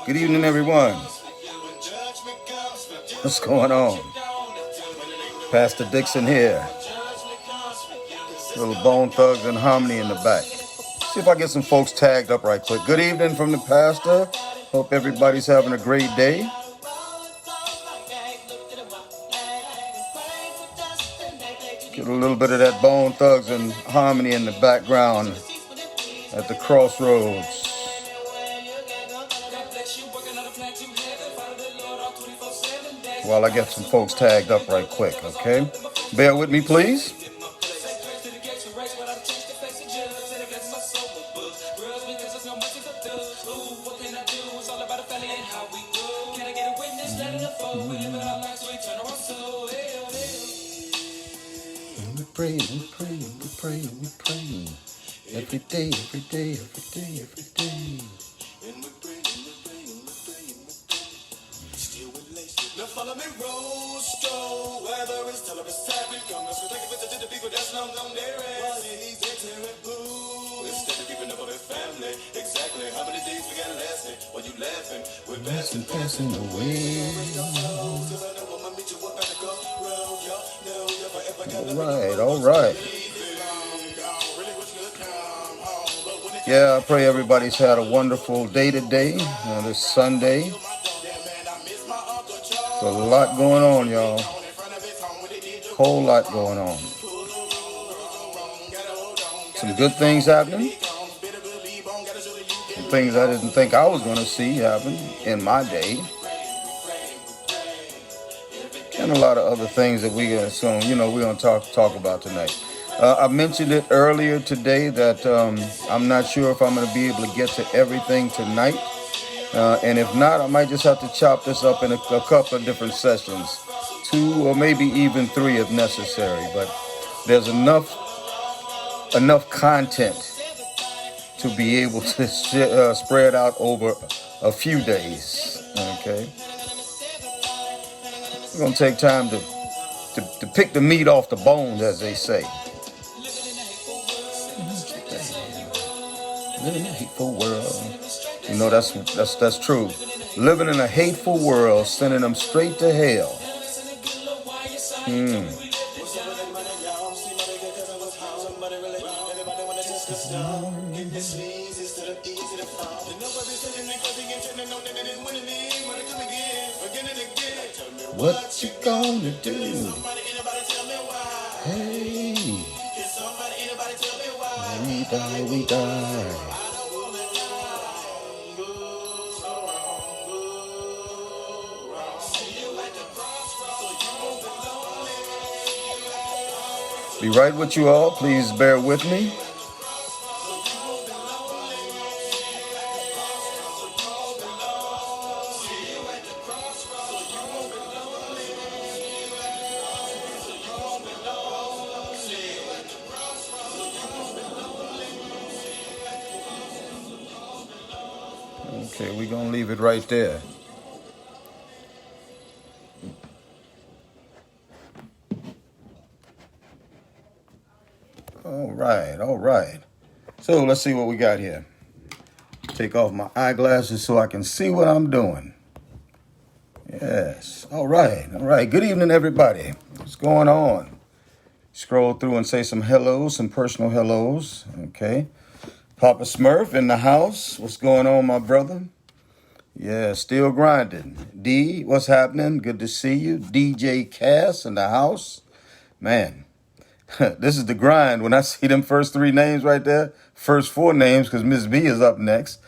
Good evening, everyone. What's going on? Pastor Dixon here. Little Bone Thugs and Harmony in the back. See if I get some folks tagged up right quick. Good evening from the pastor. Hope everybody's having a great day. Get a little bit of that Bone Thugs and Harmony in the background at the Crossroads. While I get some folks tagged up right quick, okay? Bear with me, please. We pray. Every day. Now follow me, road stroll, whether it's television, come let's take a visit to the people that's known there is. Instead of keeping up with family, exactly how many days we got lasting? While you laughing, we're passing away. All right. Yeah, I pray everybody's had a wonderful day today, this Sunday. A lot going on, y'all. Whole lot going on. Some good things happening. Some things I didn't think I was going to see happen in my day. And a lot of other things that we're going to talk about tonight. I mentioned it earlier today that I'm not sure if I'm going to be able to get to everything tonight. And if not, I might just have to chop this up in a couple of different sessions, 2 or maybe even 3 if necessary. But there's enough content to be able to spread out over a few days. Okay, we're gonna take time to pick the meat off the bones, as they say. Living in a hateful world. You know, that's true. Living in a hateful world, sending them straight to hell. What you gonna do? Hey, we die. Be right with you all. Please bear with me. Okay, we're going to leave it right there. All right. So let's see what we got here. Take off my eyeglasses so I can see what I'm doing. Yes. All right. Good evening, everybody. What's going on? Scroll through and say some hellos, some personal hellos. Okay. Papa Smurf in the house. What's going on, my brother? Yeah, still grinding. D, what's happening? Good to see you. DJ Cass in the house. Man. This is the grind. When I see them first 3 names right there, first 4 names, because Miss B is up next.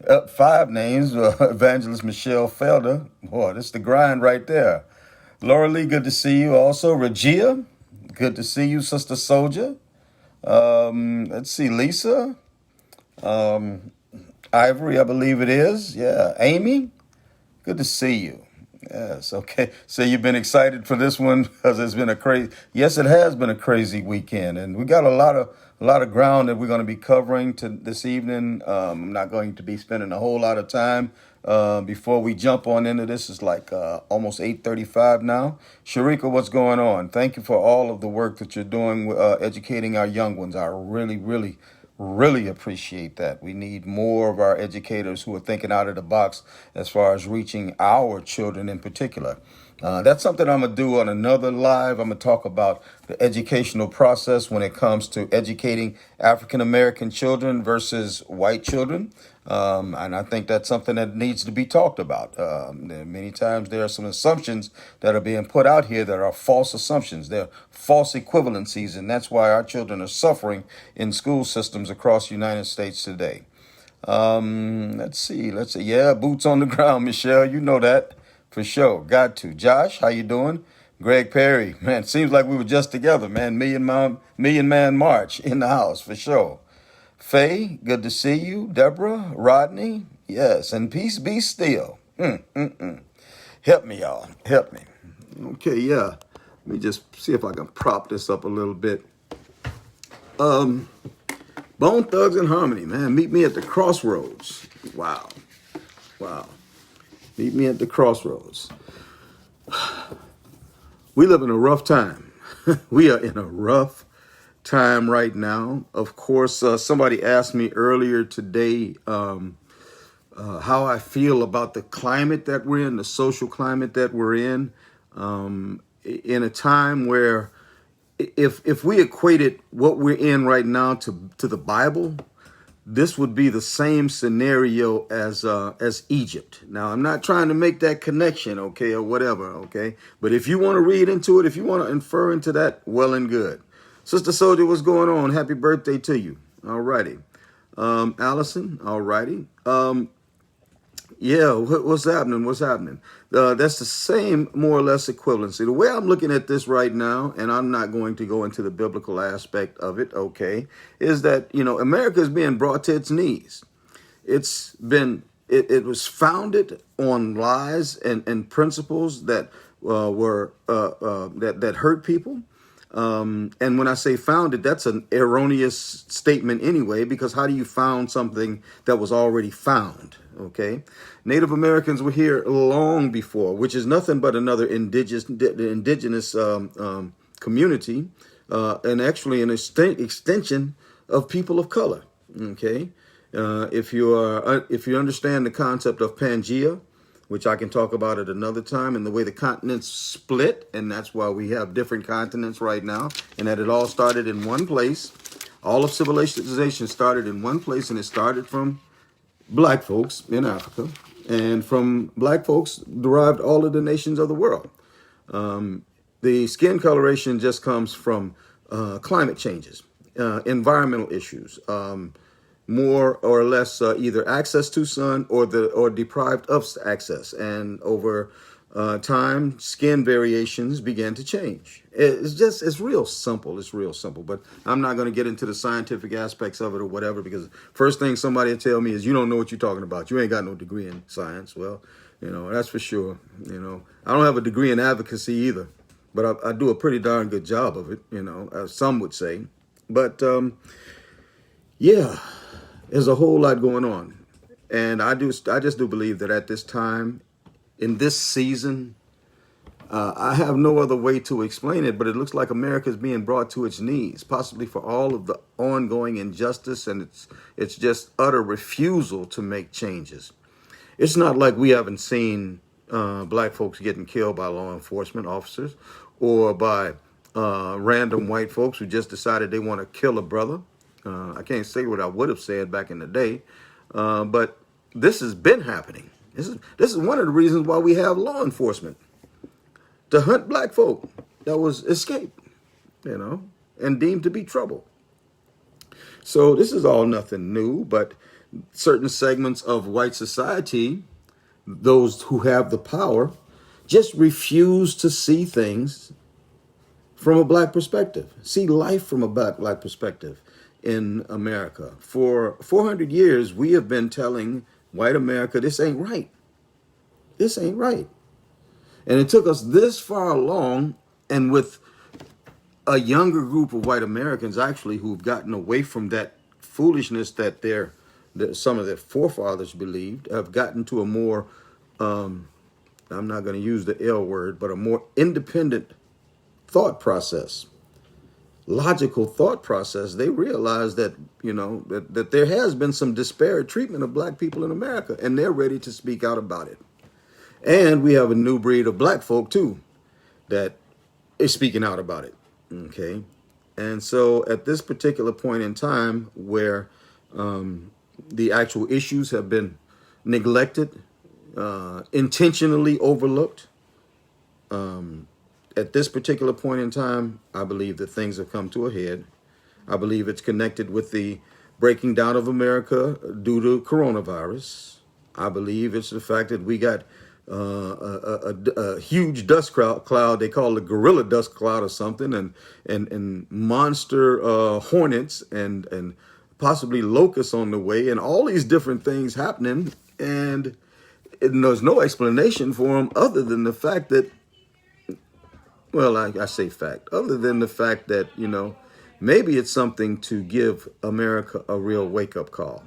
Up 5 names, Evangelist Michelle Felder. Boy, this is the grind right there. Laura Lee, good to see you. Also, Regia, good to see you, Sister Soldier. Let's see, Lisa. Ivory, I believe it is. Yeah, Amy, good to see you. Yes, okay. So you've been excited for this one because it's been yes, it has been a crazy weekend, and we got a lot of ground that we're going to be covering this evening. I'm not going to be spending a whole lot of time before we jump on into this. It's like almost 8:35 now. Sharika, what's going on? Thank you for all of the work that you're doing with educating our young ones. I really, really, really appreciate that. We need more of our educators who are thinking out of the box as far as reaching our children in particular. That's something I'm going to do on another live. I'm going to talk about the educational process when it comes to educating African American children versus white children. And I think that's something that needs to be talked about. Many times there are some assumptions that are being put out here that are false assumptions. They're false equivalencies, and that's why our children are suffering in school systems across the United States today. Let's see. Yeah, boots on the ground, Michelle. You know that. For sure. Got to. Josh, how you doing? Greg Perry. Man, seems like we were just together, man. Million man march in the house, for sure. Faye, good to see you. Deborah, Rodney, yes. And peace be still. Help me, y'all. Help me. Okay, yeah. Let me just see if I can prop this up a little bit. Bone Thugs and Harmony, man. Meet me at the Crossroads. Wow. Meet me at the Crossroads. We live in a rough time. We are in a rough time right now. Of course, somebody asked me earlier today how I feel about the climate that we're in, the social climate that we're in a time where if we equated what we're in right now to the Bible, this would be the same scenario as Egypt. Now, I'm not trying to make that connection, okay, or whatever, okay? But if you want to read into it, if you want to infer into that, well and good. Sister Soldier, what's going on? Happy birthday to you. All righty. Allison, all righty. Yeah, what's happening? That's the same, more or less, equivalency. The way I'm looking at this right now, and I'm not going to go into the biblical aspect of it, okay, is that, America is being brought to its knees. It was founded on lies and principles that that hurt people. And when I say founded, that's an erroneous statement anyway, because how do you found something that was already found? Okay. Native Americans were here long before, which is nothing but another indigenous community, and actually an extension of people of color. Okay. If you understand the concept of Pangea, which I can talk about at another time, and the way the continents split, and that's why we have different continents right now, and that it all started in one place. All of civilization started in one place, and it started from black folks in Africa, and from black folks derived all of the nations of the world. The skin coloration just comes from climate changes, environmental issues, more or less either access to sun or deprived of access, and over time, skin variations began to change. It's real simple. It's real simple. But I'm not going to get into the scientific aspects of it or whatever, because first thing somebody will tell me is, you don't know what you're talking about. You ain't got no degree in science. Well, that's for sure. I don't have a degree in advocacy either, but I do a pretty darn good job of it, as some would say. But yeah, there's a whole lot going on. And I just do believe that at this time, in this season, I have no other way to explain it, but it looks like America is being brought to its knees, possibly for all of the ongoing injustice, and it's just utter refusal to make changes. It's not like we haven't seen black folks getting killed by law enforcement officers or by random white folks who just decided they want to kill a brother. I can't say what I would have said back in the day, but this has been happening. This is one of the reasons why we have law enforcement, to hunt black folk that was escaped, and deemed to be trouble. So this is all nothing new, but certain segments of white society, those who have the power, just refuse to see things from a black perspective, see life from a black perspective in America. For 400 years, we have been telling white America, this ain't right. This ain't right. And it took us this far along, and with a younger group of white Americans actually who've gotten away from that foolishness that they're that some of their forefathers believed, have gotten to a more, I'm not going to use the L word, but a more independent thought process, logical thought process. They realize that, that there has been some disparate treatment of black people in America, and they're ready to speak out about it. And we have a new breed of black folk too that is speaking out about it. Okay. And so at this particular point in time where the actual issues have been neglected, intentionally overlooked, at this particular point in time, I believe that things have come to a head. I believe it's connected with the breaking down of America due to coronavirus. I believe it's the fact that we got a huge dust cloud. They call it gorilla dust cloud or something, and monster hornets and possibly locusts on the way, and all these different things happening, and there's no explanation for them other than the fact that, well, I say fact, other than the fact that, maybe it's something to give America a real wake-up call.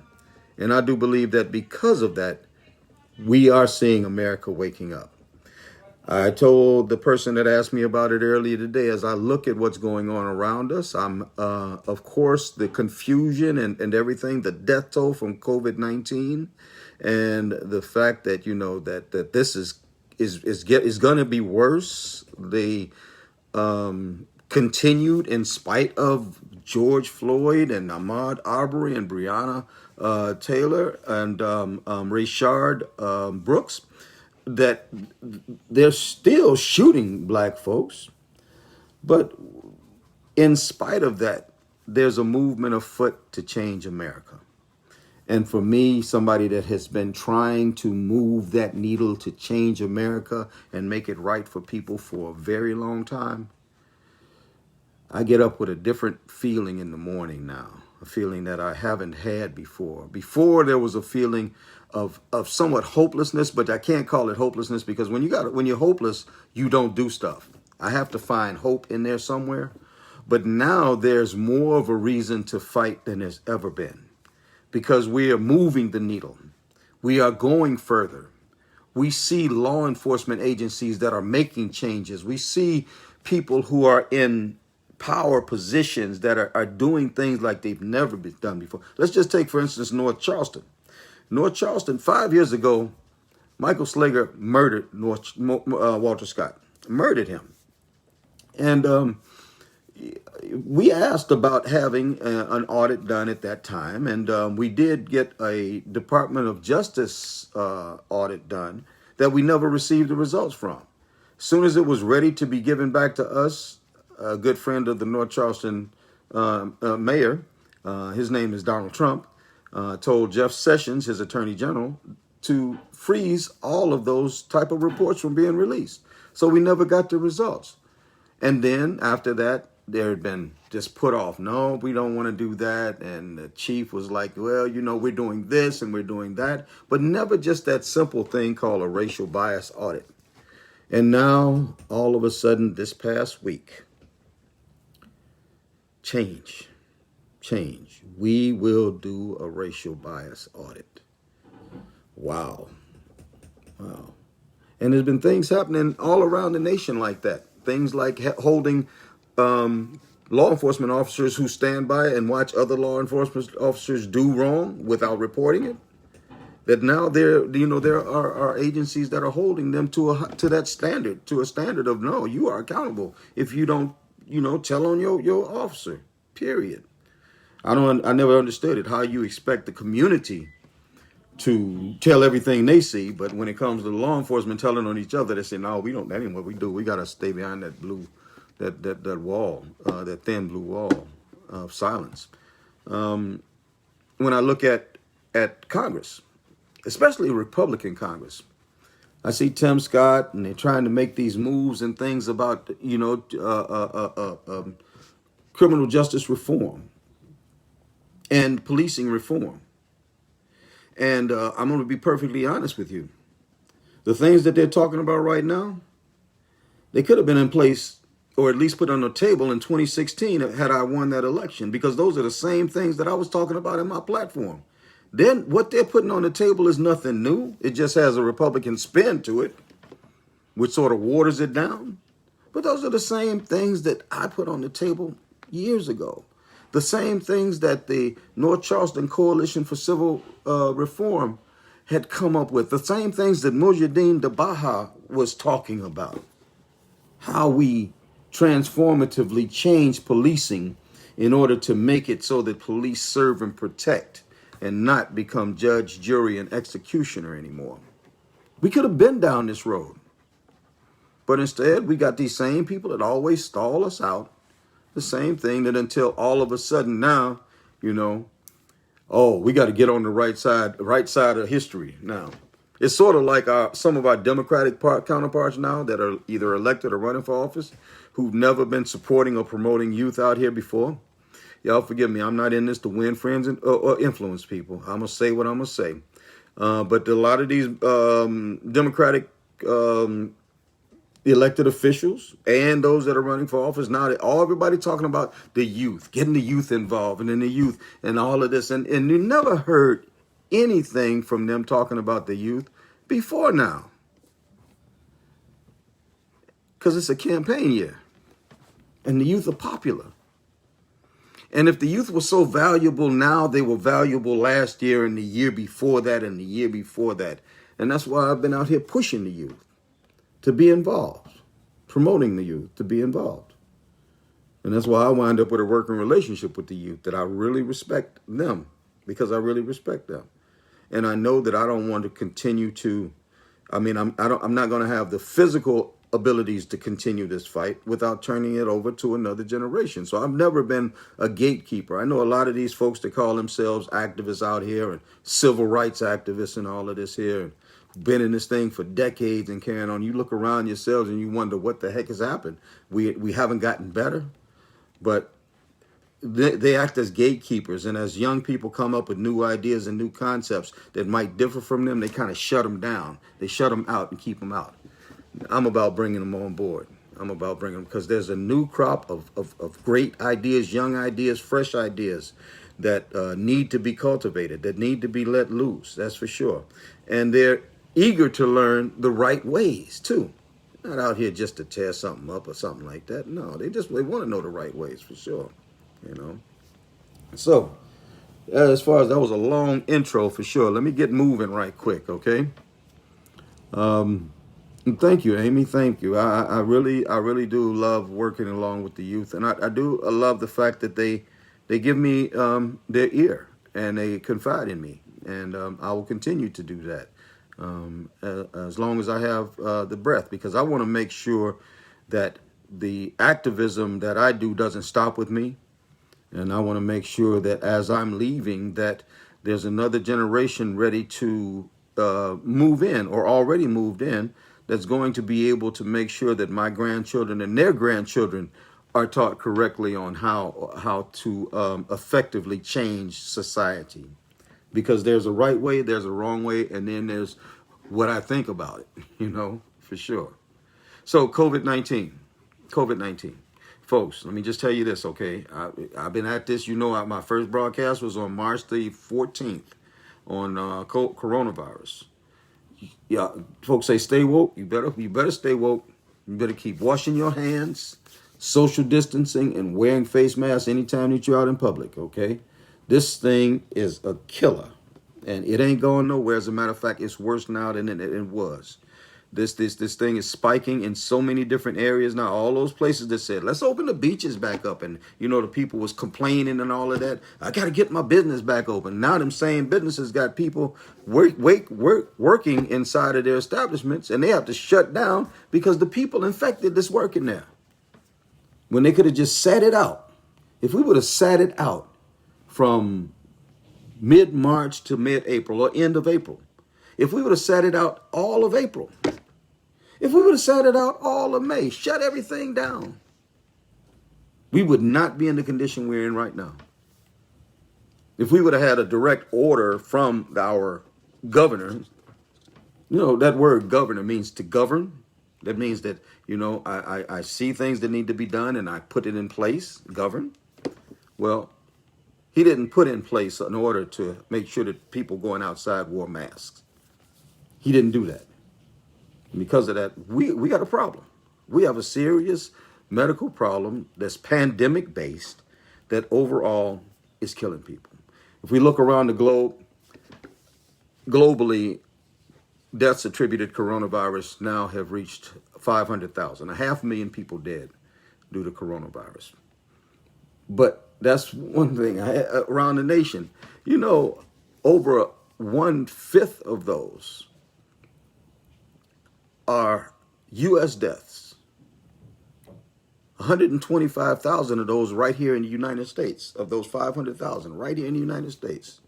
And I do believe that because of that, we are seeing America waking up. I told the person that asked me about it earlier today, as I look at what's going on around us, I'm, of course, the confusion and everything, the death toll from COVID-19, and the fact that, that this is going to be worse. They continued in spite of George Floyd and Ahmaud Arbery and Breonna Taylor and Rayshard Brooks, that they're still shooting black folks. But in spite of that, there's a movement afoot to change America. And for me, somebody that has been trying to move that needle to change America and make it right for people for a very long time, I get up with a different feeling in the morning now, a feeling that I haven't had before. Before, there was a feeling of somewhat hopelessness, but I can't call it hopelessness because when you're hopeless, you don't do stuff. I have to find hope in there somewhere. But now there's more of a reason to fight than there's ever been, because we are moving the needle. We are going further. We see law enforcement agencies that are making changes. We see people who are in power positions that are doing things like they've never been done before. Let's just take, for instance, North Charleston. North Charleston, 5 years ago, Michael Slager murdered Walter Scott, murdered him. And we asked about having an audit done at that time, and we did get a Department of Justice audit done that we never received the results from. As soon as it was ready to be given back to us, a good friend of the North Charleston mayor, his name is Donald Trump, told Jeff Sessions, his attorney general, to freeze all of those type of reports from being released. So we never got the results. And then after that, there had been just put off. No, we don't want to do that. And the chief was like, well, we're doing this and we're doing that, but never just that simple thing called a racial bias audit. And now, all of a sudden, this past week, change. We will do a racial bias audit. Wow. And there's been things happening all around the nation like that. Things like holding law enforcement officers who stand by and watch other law enforcement officers do wrong without reporting it. That now there are agencies that are holding them to that standard, to a standard of no, you are accountable if you don't, tell on your officer. Period. I never understood it. How you expect the community to tell everything they see, but when it comes to law enforcement telling on each other, they say, no, we don't. That ain't what we do. We got to stay behind that blue, that wall, that thin blue wall of silence. When I look at Congress, especially Republican Congress, I see Tim Scott, and they're trying to make these moves and things about, criminal justice reform and policing reform. And I'm going to be perfectly honest with you. The things that they're talking about right now, they could have been in place or at least put on the table in 2016 had I won that election, because those are the same things that I was talking about in my platform. Then what they're putting on the table is nothing new. It just has a Republican spin to it, which sort of waters it down. But those are the same things that I put on the table years ago. The same things that the North Charleston Coalition for Civil Reform had come up with. The same things that Mujahideen Dabaha was talking about. How we transformatively change policing in order to make it so that police serve and protect and not become judge, jury, and executioner anymore. We could have been down this road. But instead, we got these same people that always stall us out. The same thing that until all of a sudden now, oh, we got to get on the right side of history now. It's sort of like some of our Democratic counterparts now that are either elected or running for office who've never been supporting or promoting youth out here before. Y'all forgive me. I'm not in this to win friends or influence people. I'm going to say what I'm going to say. But a lot of these Democratic elected officials and those that are running for office now, everybody talking about the youth, getting the youth involved and in the youth and all of this. And you never heard anything from them talking about the youth before now. Because it's a campaign year and the youth are popular. And if the youth was so valuable now, they were valuable last year and the year before that and the year before that. And that's why I've been out here pushing the youth to be involved, promoting the youth to be involved. And that's why I wind up with a working relationship with the youth, that I really respect them, because I really respect them. And I know that I don't want to continue to, I'm not going to have the physical abilities to continue this fight without turning it over to another generation. So I've never been a gatekeeper. I know a lot of these folks that call themselves activists out here and civil rights activists and all of this here, and been in this thing for decades and carrying on. You look around yourselves and you wonder what the heck has happened. We haven't gotten better, but they act as gatekeepers. And as young people come up with new ideas and new concepts that might differ from them, they kind of shut them down. They shut them out and keep them out. I'm about bringing them on board. I'm about bringing them, because there's a new crop of great ideas, young ideas, fresh ideas that need to be cultivated, that need to be let loose. That's for sure. And they're eager to learn the right ways too. Not out here just to tear something up or something like that. No, they want to know the right ways for sure. So as far as that was a long intro for sure. Let me get moving right quick, okay? Thank you, Amy. Thank you. I really do love working along with the youth, and I love the fact that they give me their ear and they confide in me, and I will continue to do that as long as I have the breath, because I want to make sure that the activism that I do doesn't stop with me, and I want to make sure that as I'm leaving, that there's another generation ready to move in or already moved in, that's going to be able to make sure that my grandchildren and their grandchildren are taught correctly on how to effectively change society. Because there's a right way, there's a wrong way, and then there's what I think about it, for sure. So COVID-19. Folks, let me just tell you this, okay? I've been at this, my first broadcast was on March the 14th on coronavirus. Yeah, folks say stay woke. You better stay woke. You better keep washing your hands, social distancing, and wearing face masks anytime that you're out in public, okay? This thing is a killer, and it ain't going nowhere. As a matter of fact, it's worse now than it was. This thing is spiking in so many different areas now. All those places that said, let's open the beaches back up. And, the people was complaining and all of that. I got to get my business back open. Now them same businesses got people working inside of their establishments, and they have to shut down because the people infected that's working there. When they could have just sat it out. If we would have sat it out from mid-March to mid-April or end of April, if we would have sat it out all of April, if we would have sat it out all of May, shut everything down, we would not be in the condition we're in right now. If we would have had a direct order from our governor, that word governor means to govern. That means that, I see things that need to be done and I put it in place, govern. Well, He didn't put in place an order to make sure that people going outside wore masks. He didn't do that. And because of that, we got a problem. We have a serious medical problem that's pandemic based that overall is killing people. If we look around the globe, globally, deaths attributed to coronavirus now have reached 500,000, 500,000 people dead due to coronavirus. But that's one thing around the nation. You know, over 1/5 of those are U.S. deaths. 125,000 of those right here in the United States, of those 500,000 right here in the United States.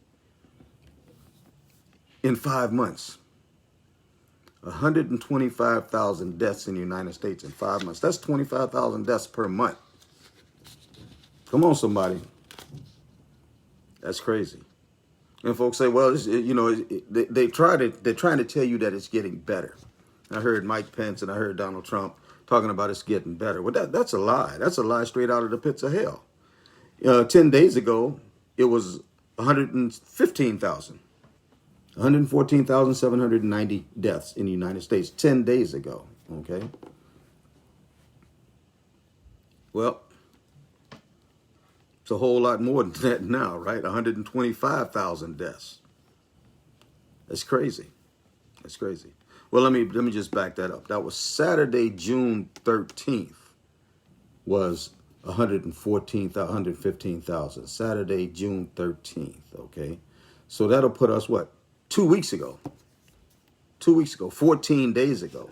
In 5 months, 125,000 deaths in the United States in 5 months. That's 25,000 deaths per month. Come on, somebody. That's crazy. And folks say, well, they're trying to tell you that it's getting better. I heard Mike Pence and I heard Donald Trump talking about it's getting better. Well, that's a lie. That's a lie straight out of the pits of hell. 10 days ago, it was 115,000. 114,790 deaths in the United States 10 days ago. Okay. Well, it's a whole lot more than that now, right? 125,000 deaths. That's crazy. That's crazy. Well, let me just back that up. That was Saturday, June 13th, was 115,000. Saturday, June 13th. Okay. So that'll put us what? 2 weeks ago. 2 weeks ago, 14 days ago,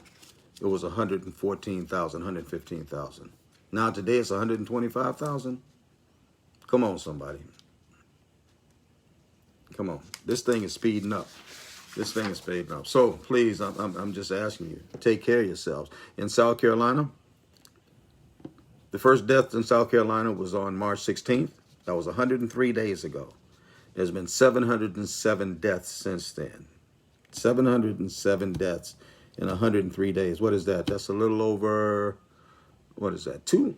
it was 114,000, 115,000. Now today it's 125,000. Come on, somebody. Come on. This thing is speeding up. This thing is speeding up. So please, I'm just asking you, take care of yourselves. In South Carolina, the first death in South Carolina was on March 16th. That was 103 days ago. There's been 707 deaths since then. 707 deaths in 103 days. What is that? That's a little over, what is that? 2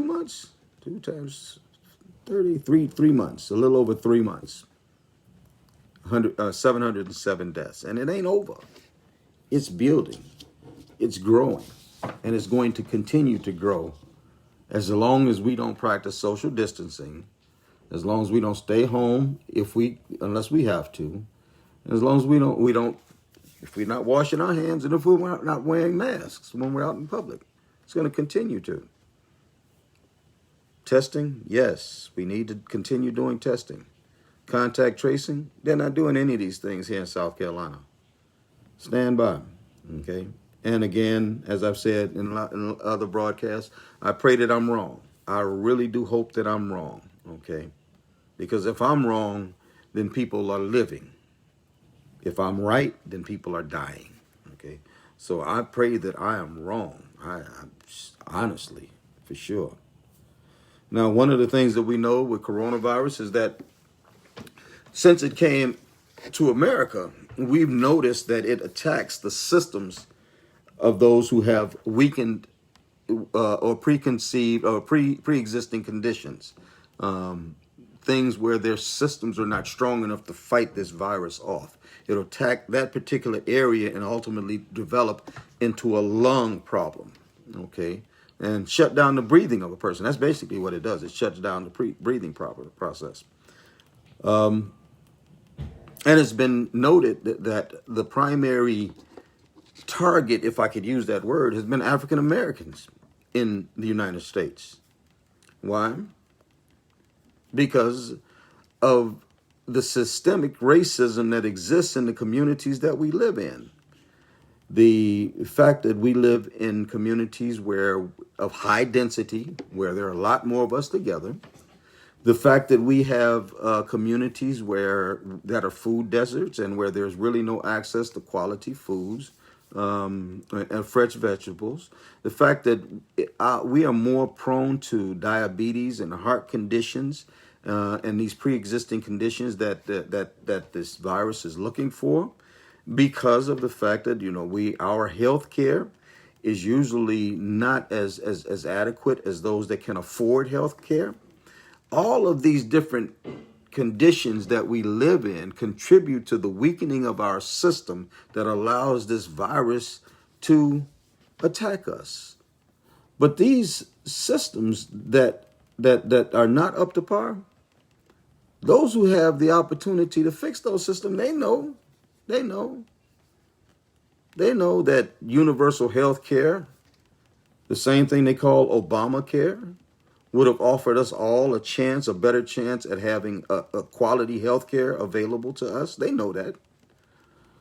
months? 2 times 33, 3 months. A little over 3 months. 707 deaths. And it ain't over. It's building. It's growing. And it's going to continue to grow as long as we don't practice social distancing. As long as we don't stay home unless we have to, as long as if we're not washing our hands and if we're not wearing masks when we're out in public, it's going to continue to. Testing, yes, we need to continue doing testing. Contact tracing, they're not doing any of these things here in South Carolina. Stand by, okay? And again, as I've said in other broadcasts, I pray that I'm wrong. I really do hope that I'm wrong, okay? Because if I'm wrong, then people are living. If I'm right, then people are dying. Okay. So I pray that I am wrong. I honestly, for sure. Now, one of the things that we know with coronavirus is that since it came to America, we've noticed that it attacks the systems of those who have weakened or preconceived or pre-existing conditions. Things where their systems are not strong enough to fight this virus off. It'll attack that particular area and ultimately develop into a lung problem, okay? And shut down the breathing of a person. That's basically what it does. It shuts down the breathing process. And it's been noted that the primary target, if I could use that word, has been African Americans in the United States. Why? Because of the systemic racism that exists in the communities that we live in. The fact that we live in communities of high density, where there are a lot more of us together. The fact that we have communities that are food deserts and where there's really no access to quality foods and fresh vegetables. The fact that we are more prone to diabetes and heart conditions and these pre-existing conditions that this virus is looking for, because of the fact that our health care is usually not as adequate as those that can afford health care. All of these different conditions that we live in contribute to the weakening of our system that allows this virus to attack us. But these systems that are not up to par, those who have the opportunity to fix those systems, they know, they know that universal health care, the same thing they call Obamacare, would have offered us all a chance, a better chance at having a quality health care available to us. They know that.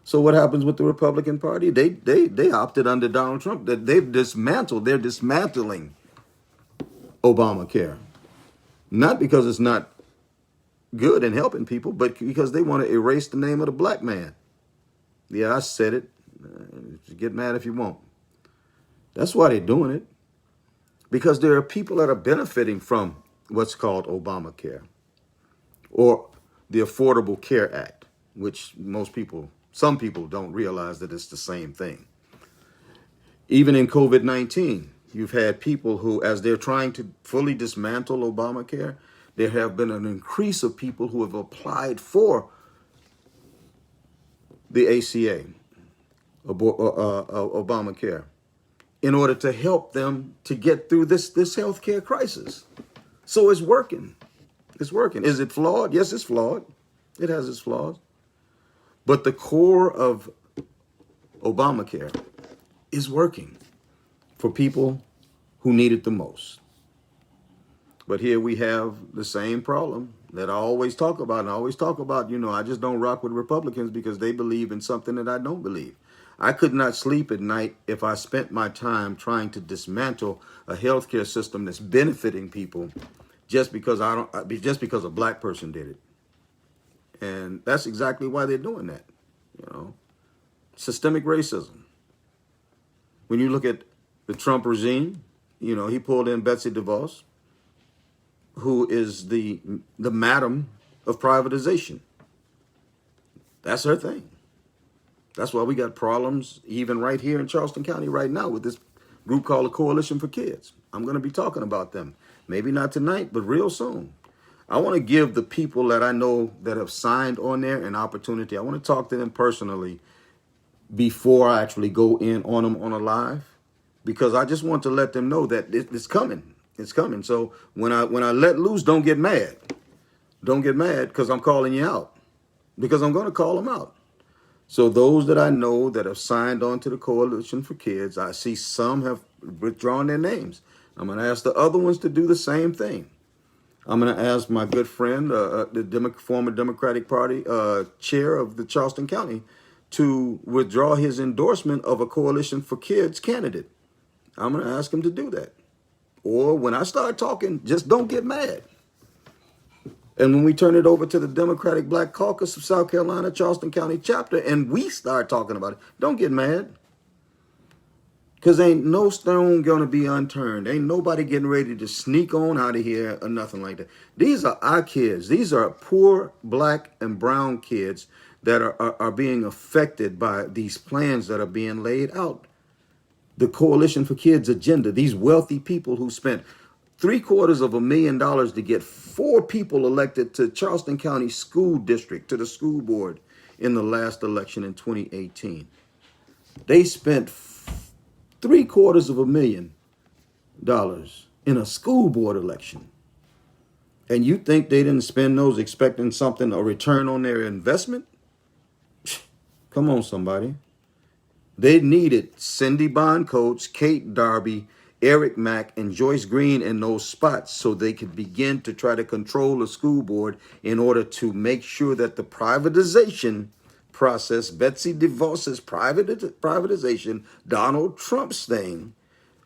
So what happens with the Republican Party? They opted under Donald Trump. That they're dismantling Obamacare. Not because it's not good in helping people, but because they want to erase the name of the black man. Yeah, I said it. Get mad if you want. That's why they're doing it. Because there are people that are benefiting from what's called Obamacare or the Affordable Care Act, which some people don't realize that it's the same thing. Even in COVID-19, you've had people who, as they're trying to fully dismantle Obamacare, there have been an increase of people who have applied for the ACA, Obamacare, in order to help them to get through this healthcare crisis. So it's working. It's working. Is it flawed? Yes, it's flawed. It has its flaws. But the core of Obamacare is working for people who need it the most. But here we have the same problem that I always talk about. And I always talk about, I just don't rock with Republicans because they believe in something that I don't believe. I could not sleep at night if I spent my time trying to dismantle a healthcare system that's benefiting people just because a black person did it. And that's exactly why they're doing that. Systemic racism. When you look at the Trump regime, he pulled in Betsy DeVos, who is the madam of privatization. That's her thing. That's why we got problems even right here in Charleston County right now with this group called the Coalition for Kids. I'm going to be talking about them. Maybe not tonight, but real soon. I want to give the people that I know that have signed on there an opportunity. I want to talk to them personally before I actually go in on them on a live, because I just want to let them know that it's coming. It's coming. So when I let loose, don't get mad. Don't get mad because I'm calling you out, because I'm going to call them out. So those that I know that have signed on to the Coalition for Kids, I see some have withdrawn their names. I'm going to ask the other ones to do the same thing. I'm going to ask my good friend, the former Democratic Party chair of the Charleston County, to withdraw his endorsement of a Coalition for Kids candidate. I'm going to ask him to do that. Or when I start talking, just don't get mad. And when we turn it over to the Democratic Black Caucus of South Carolina, Charleston County chapter, and we start talking about it, don't get mad. Because ain't no stone going to be unturned. Ain't nobody getting ready to sneak on out of here or nothing like that. These are our kids. These are poor black and brown kids that are being affected by these plans that are being laid out. The Coalition for Kids agenda, these wealthy people who spent $750,000 to get 4 people elected to Charleston County School District, to the school board in the last election in 2018. They spent $750,000 in a school board election. And you think they didn't spend those expecting something, a return on their investment? Come on, somebody. They needed Cindy Bond Coates, Kate Darby, Eric Mack, and Joyce Green in those spots so they could begin to try to control the school board in order to make sure that the privatization process, Betsy DeVos's privatization, Donald Trump's thing,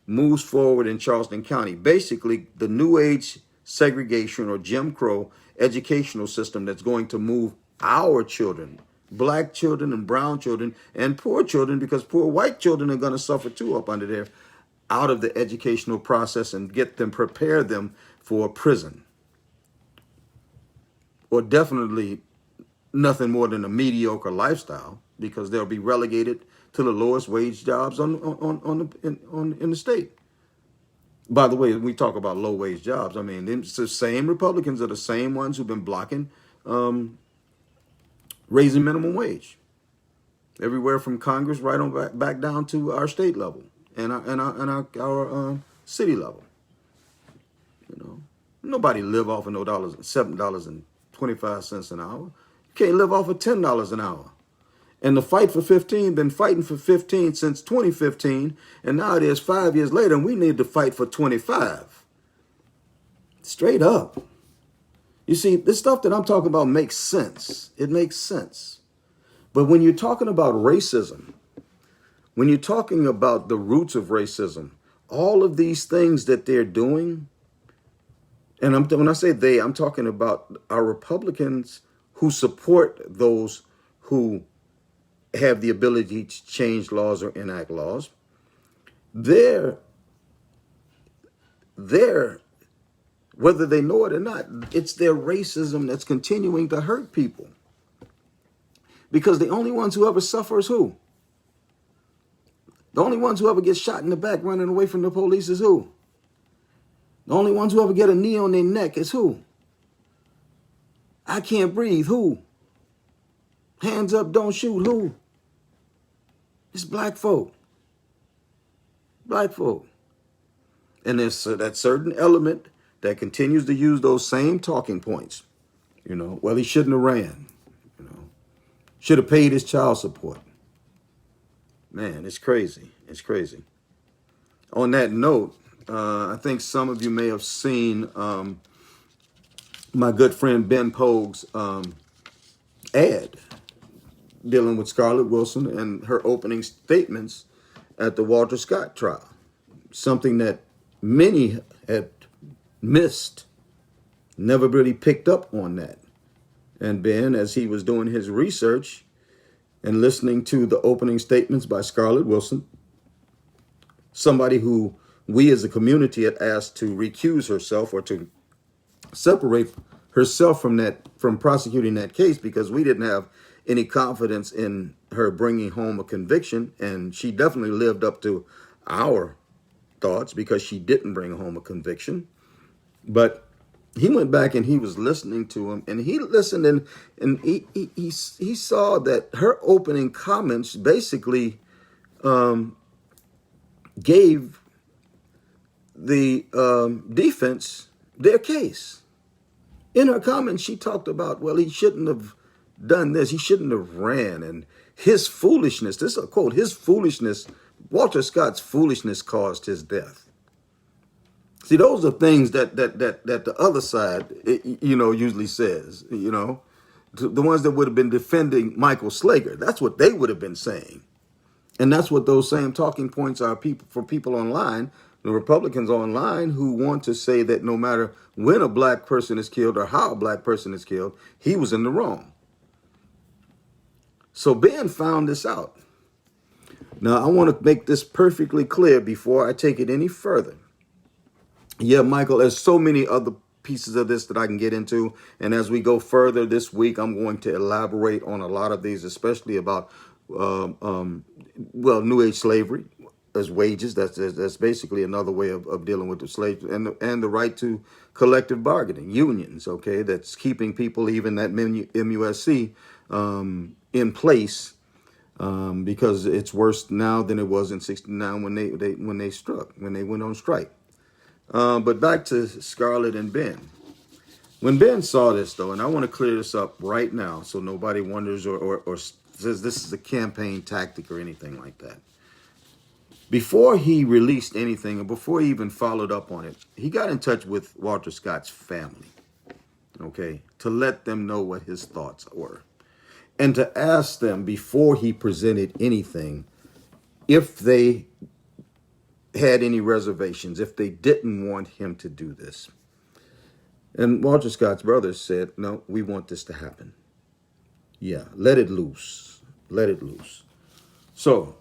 moves forward in Charleston County. Basically, the new age segregation or Jim Crow educational system that's going to move our children, black children and brown children and poor children, because poor white children are going to suffer too up under there, out of the educational process and prepare them for prison. Or definitely nothing more than a mediocre lifestyle, because they'll be relegated to the lowest wage jobs in the state. By the way, we talk about low wage jobs. I mean, it's the same Republicans are the same ones who've been blocking raising minimum wage everywhere from Congress right on back down to our state level and our city level. You know, nobody live off of no $7.25 an hour. You can't live off of $10 an hour. And the fight for 15, been fighting for 15 since 2015, and now it is 5 years later, and we need to fight for 25. Straight up. You see, this stuff that I'm talking about makes sense. It makes sense. But when you're talking about racism, when you're talking about the roots of racism, all of these things that they're doing, and when I say they, I'm talking about our Republicans who support those who have the ability to change laws or enact laws. They're, whether they know it or not, it's their racism that's continuing to hurt people. Because the only ones who ever suffer is who? The only ones who ever get shot in the back running away from the police is who? The only ones who ever get a knee on their neck is who? I can't breathe, who? Hands up, don't shoot, who? It's black folk. Black folk. And there's that certain element that continues to use those same talking points. You know, well, he shouldn't have ran. You know, should have paid his child support. Man, it's crazy. It's crazy. On that note, I think some of you may have seen my good friend Ben Pogue's ad dealing with Scarlett Wilson and her opening statements at the Walter Scott trial. Something that many had missed, never really picked up on that. And Ben, as he was doing his research and listening to the opening statements by Scarlett Wilson, somebody who we as a community had asked to recuse herself or to separate herself from prosecuting that case because we didn't have any confidence in her bringing home a conviction. And she definitely lived up to our thoughts because she didn't bring home a conviction. But he went back and he was listening to him, and he listened and he saw that her opening comments basically gave the defense their case. In her comments, she talked about, well, he shouldn't have done this. He shouldn't have ran. And his foolishness, this is a quote, his foolishness, Walter Scott's foolishness caused his death. See, those are things that the other side, usually says, the ones that would have been defending Michael Slager. That's what they would have been saying. And that's what those same talking points are for people online, the Republicans online who want to say that no matter when a black person is killed or how a black person is killed, he was in the wrong. So Ben found this out. Now, I want to make this perfectly clear before I take it any further. Yeah, Michael, there's so many other pieces of this that I can get into. And as we go further this week, I'm going to elaborate on a lot of these, especially about, New Age slavery as wages. That's basically another way of dealing with the slaves and the right to collective bargaining, unions, okay, that's keeping people, even that MUSC, in place, because it's worse now than it was in '69 when they went on strike. But back to Scarlett and Ben. When Ben saw this, though, and I want to clear this up right now so nobody wonders or says this is a campaign tactic or anything like that. Before he released anything, or before he even followed up on it, he got in touch with Walter Scott's family, okay, to let them know what his thoughts were. And to ask them before he presented anything if they had any reservations, if they didn't want him to do this. And Walter Scott's brothers said, no, we want this to happen. Yeah, let it loose. Let it loose. So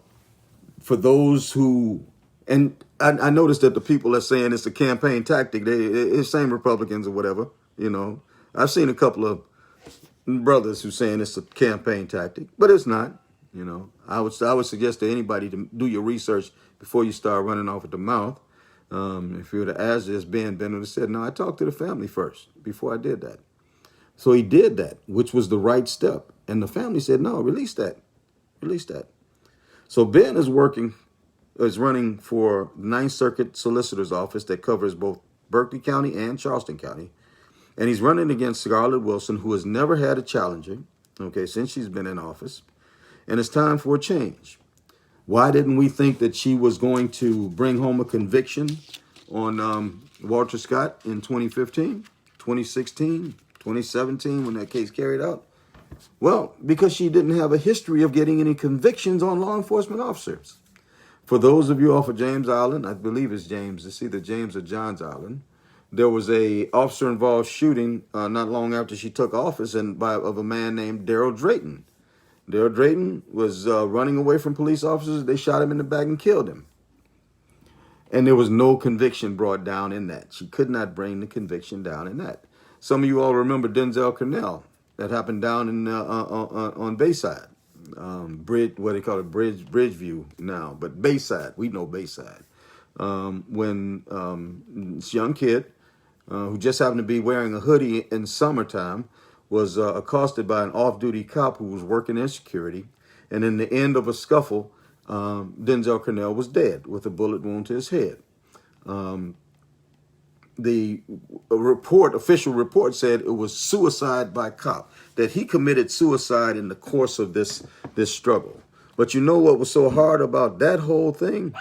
for those who, and I noticed that the people are saying it's a campaign tactic, it's same Republicans or whatever, I've seen a couple of brothers who saying it's a campaign tactic, but it's not. I would suggest to anybody to do your research before you start running off at the mouth. If you would have asked this, Ben would have said, no, I talked to the family first before I did that. So he did that, which was the right step. And the family said, no, release that. Release that. So Ben is running for Ninth Circuit Solicitor's Office that covers both Berkeley County and Charleston County. And he's running against Scarlett Wilson, who has never had a challenger, okay, since she's been in office. And it's time for a change. Why didn't we think that she was going to bring home a conviction on Walter Scott in 2015, 2016, 2017 when that case carried out? Well, because she didn't have a history of getting any convictions on law enforcement officers. For those of you off of James Island, I believe it's James, it's either James or John's Island, there was a officer-involved shooting not long after she took office of a man named Daryl Drayton. Daryl Drayton was running away from police officers. They shot him in the back and killed him. And there was no conviction brought down in that. She could not bring the conviction down in that. Some of you all remember Denzel Cornell. That happened down in on Bayside. Bridgeview now, but Bayside, we know Bayside. When this young kid who just happened to be wearing a hoodie in summertime was accosted by an off-duty cop who was working in security. And in the end of a scuffle, Denzel Cornell was dead with a bullet wound to his head. The official report said it was suicide by cop, that he committed suicide in the course of this struggle. But you know what was so hard about that whole thing?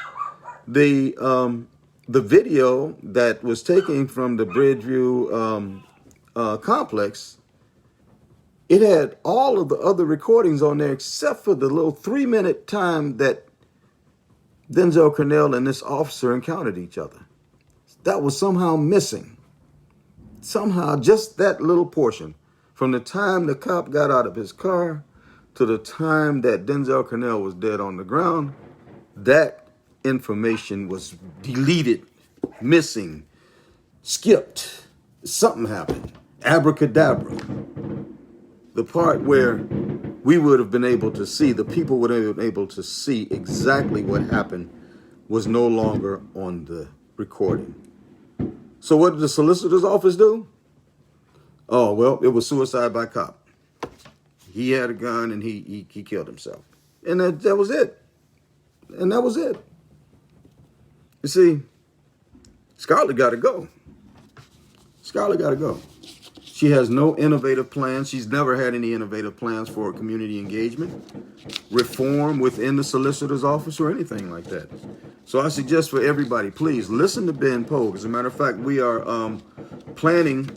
The video that was taken from the Bridgeview complex, it had all of the other recordings on there except for the little 3-minute time that Denzel Cornell and this officer encountered each other. That was somehow missing. Somehow just that little portion. From the time the cop got out of his car to the time that Denzel Cornell was dead on the ground, that information was deleted, missing, skipped. Something happened. Abracadabra. The part where we would have been able to see, the people would have been able to see exactly what happened, was no longer on the recording. So what did the solicitor's office do? Oh, well, it was suicide by cop. He had a gun and he killed himself. And that was it. And that was it. You see, Scarlett got to go. Scarlett got to go. She has no innovative plans. She's never had any innovative plans for community engagement, reform within the solicitor's office, or anything like that. So I suggest for everybody, please listen to Ben Pogue. As a matter of fact, we are planning,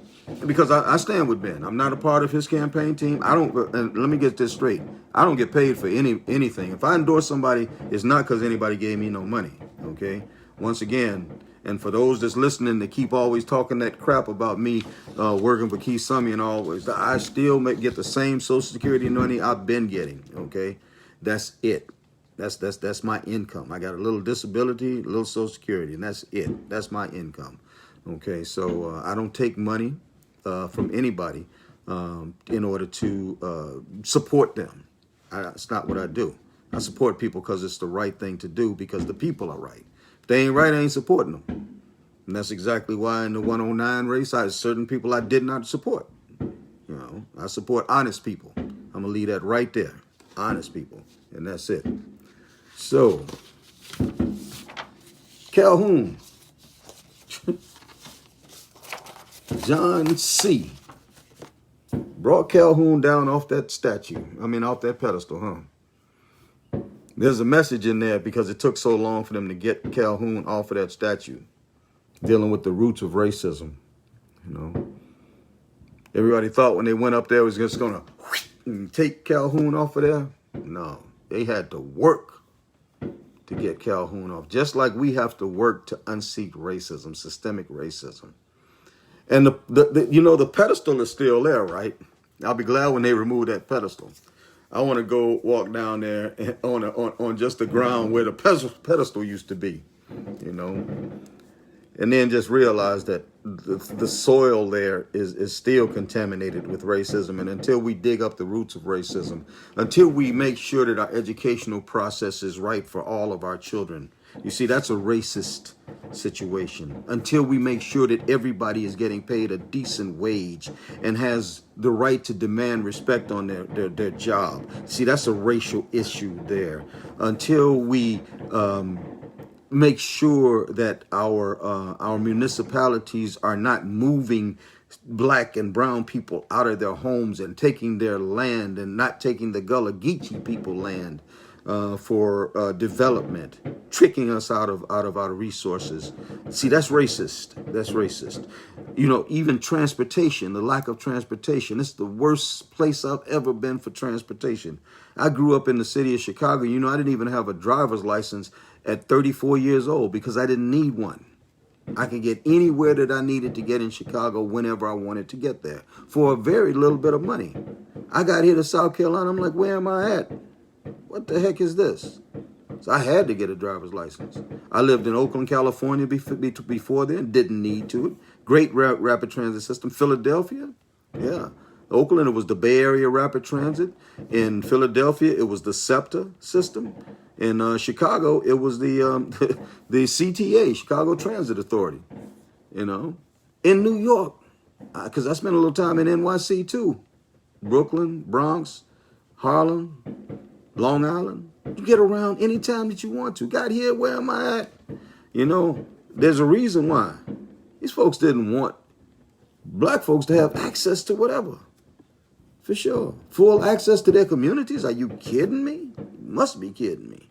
because I stand with Ben. I'm not a part of his campaign team. And let me get this straight. I don't get paid for anything. If I endorse somebody, it's not because anybody gave me no money. Okay. Once again, and for those that's listening that keep always talking that crap about me working for Keith Summy and always, I still get the same Social Security money I've been getting. Okay, that's it. That's my income. I got a little disability, a little Social Security, and that's it. That's my income. Okay, so I don't take money from anybody in order to support them. It's not what I do. I support people because it's the right thing to do, because the people are right. If they ain't right, I ain't supporting them. And that's exactly why in the 109 race, I had certain people I did not support. You know, I support honest people. I'm going to leave that right there. Honest people. And that's it. So, Calhoun. John C. brought Calhoun down off that off that pedestal, huh? There's a message in there because it took so long for them to get Calhoun off of that statue, dealing with the roots of racism. You know, everybody thought when they went up there it was just going to take Calhoun off of there. No, they had to work to get Calhoun off, just like we have to work to unseat racism, systemic racism. And the pedestal is still there, right? I'll be glad when they remove that pedestal. I want to go walk down there on just the ground where the pedestal used to be, you know, and then just realize that the soil there is still contaminated with racism. And until we dig up the roots of racism, until we make sure that our educational process is right for all of our children, You see, that's a racist situation. Until we make sure that everybody is getting paid a decent wage and has the right to demand respect on their job. See, that's a racial issue there. Until we make sure that our municipalities are not moving black and brown people out of their homes and taking their land and not taking the Gullah Geechee people land for development, tricking us out of our resources. See, that's racist. That's racist. You know, even transportation, the lack of transportation. It's the worst place I've ever been for transportation. I grew up in the city of Chicago. You know, I didn't even have a driver's license at 34 years old because I didn't need one. I could get anywhere that I needed to get in Chicago whenever I wanted to get there for a very little bit of money. I got here to South Carolina. I'm like, where am I at? What the heck is this? So I had to get a driver's license. I lived in Oakland, California before then. Didn't need to it. Great rapid transit system. Philadelphia, yeah. Oakland, it was the Bay Area Rapid Transit. In Philadelphia, it was the SEPTA system. In Chicago, it was the the CTA, Chicago Transit Authority. You know, in New York, because I spent a little time in NYC too, Brooklyn, Bronx, Harlem, Long Island. You get around anytime that you want to. Got here, where am I at? You know, there's a reason why. These folks didn't want black folks to have access to whatever. For sure. Full access to their communities? Are you kidding me? You must be kidding me.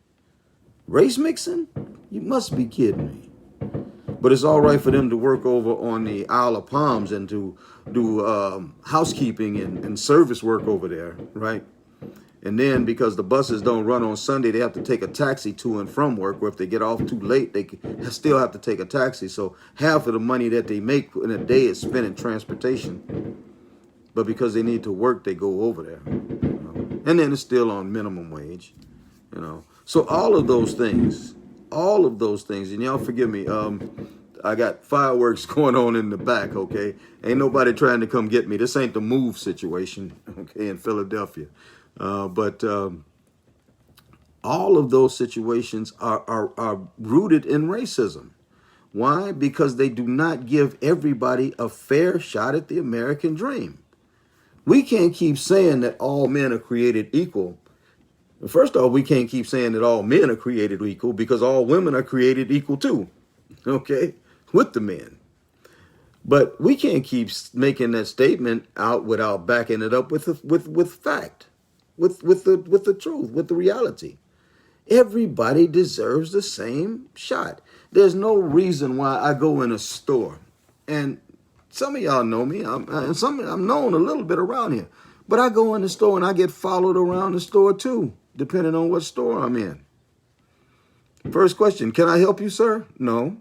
Race mixing? You must be kidding me. But it's all right for them to work over on the Isle of Palms and to do housekeeping and service work over there, right? And then because the buses don't run on Sunday, they have to take a taxi to and from work. Or if they get off too late, they still have to take a taxi. So half of the money that they make in a day is spent in transportation. But because they need to work, they go over there. You know? And then it's still on minimum wage. You know. So all of those things, and y'all forgive me, I got fireworks going on in the back, okay? Ain't nobody trying to come get me. This ain't the move situation, okay, in Philadelphia. But all of those situations are rooted in racism. Why? Because they do not give everybody a fair shot at the American dream. We can't keep saying that all men are created equal. First off, we can't keep saying that all men are created equal because all women are created equal too, okay, with the men. But we can't keep making that statement out without backing it up with fact. With the truth, with the reality. Everybody deserves the same shot. There's no reason why I go in a store, and some of y'all know me, I'm known a little bit around here, but I go in the store and I get followed around the store too, depending on what store I'm in. First question, can I help you, sir? No.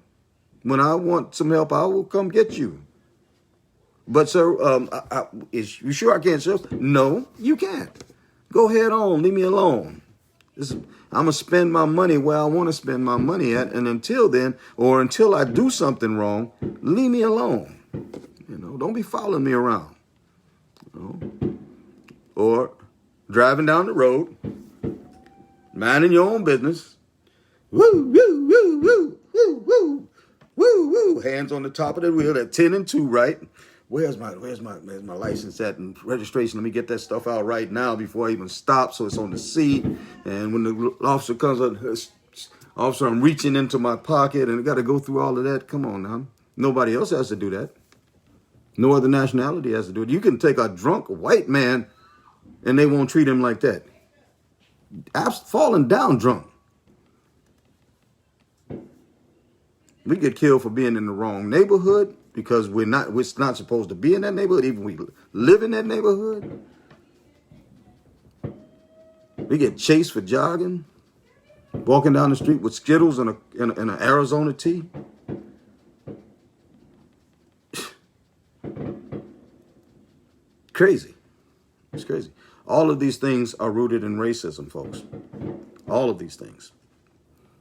When I want some help, I will come get you. But sir, is you sure I can't help? No, you can't. Go ahead on, leave me alone. I'm going to spend my money where I want to spend my money at. And until then, or until I do something wrong, leave me alone. You know, don't be following me around. You know? Or driving down the road, minding your own business. Woo, woo, woo, woo, woo, woo, woo, woo. Hands on the top of the wheel at 10 and 2, right? Where's my license at and registration? Let me get that stuff out right now before I even stop, so it's on the seat. And when the officer comes up, officer, I'm reaching into my pocket and I got to go through all of that. Come on now. Nobody else has to do that. No other nationality has to do it. You can take a drunk white man and they won't treat him like that. Falling down drunk. We get killed for being in the wrong neighborhood because we're not supposed to be in that neighborhood, even we live in that neighborhood. We get chased for jogging, walking down the street with Skittles and an Arizona tea. Crazy. It's crazy. All of these things are rooted in racism, folks. All of these things.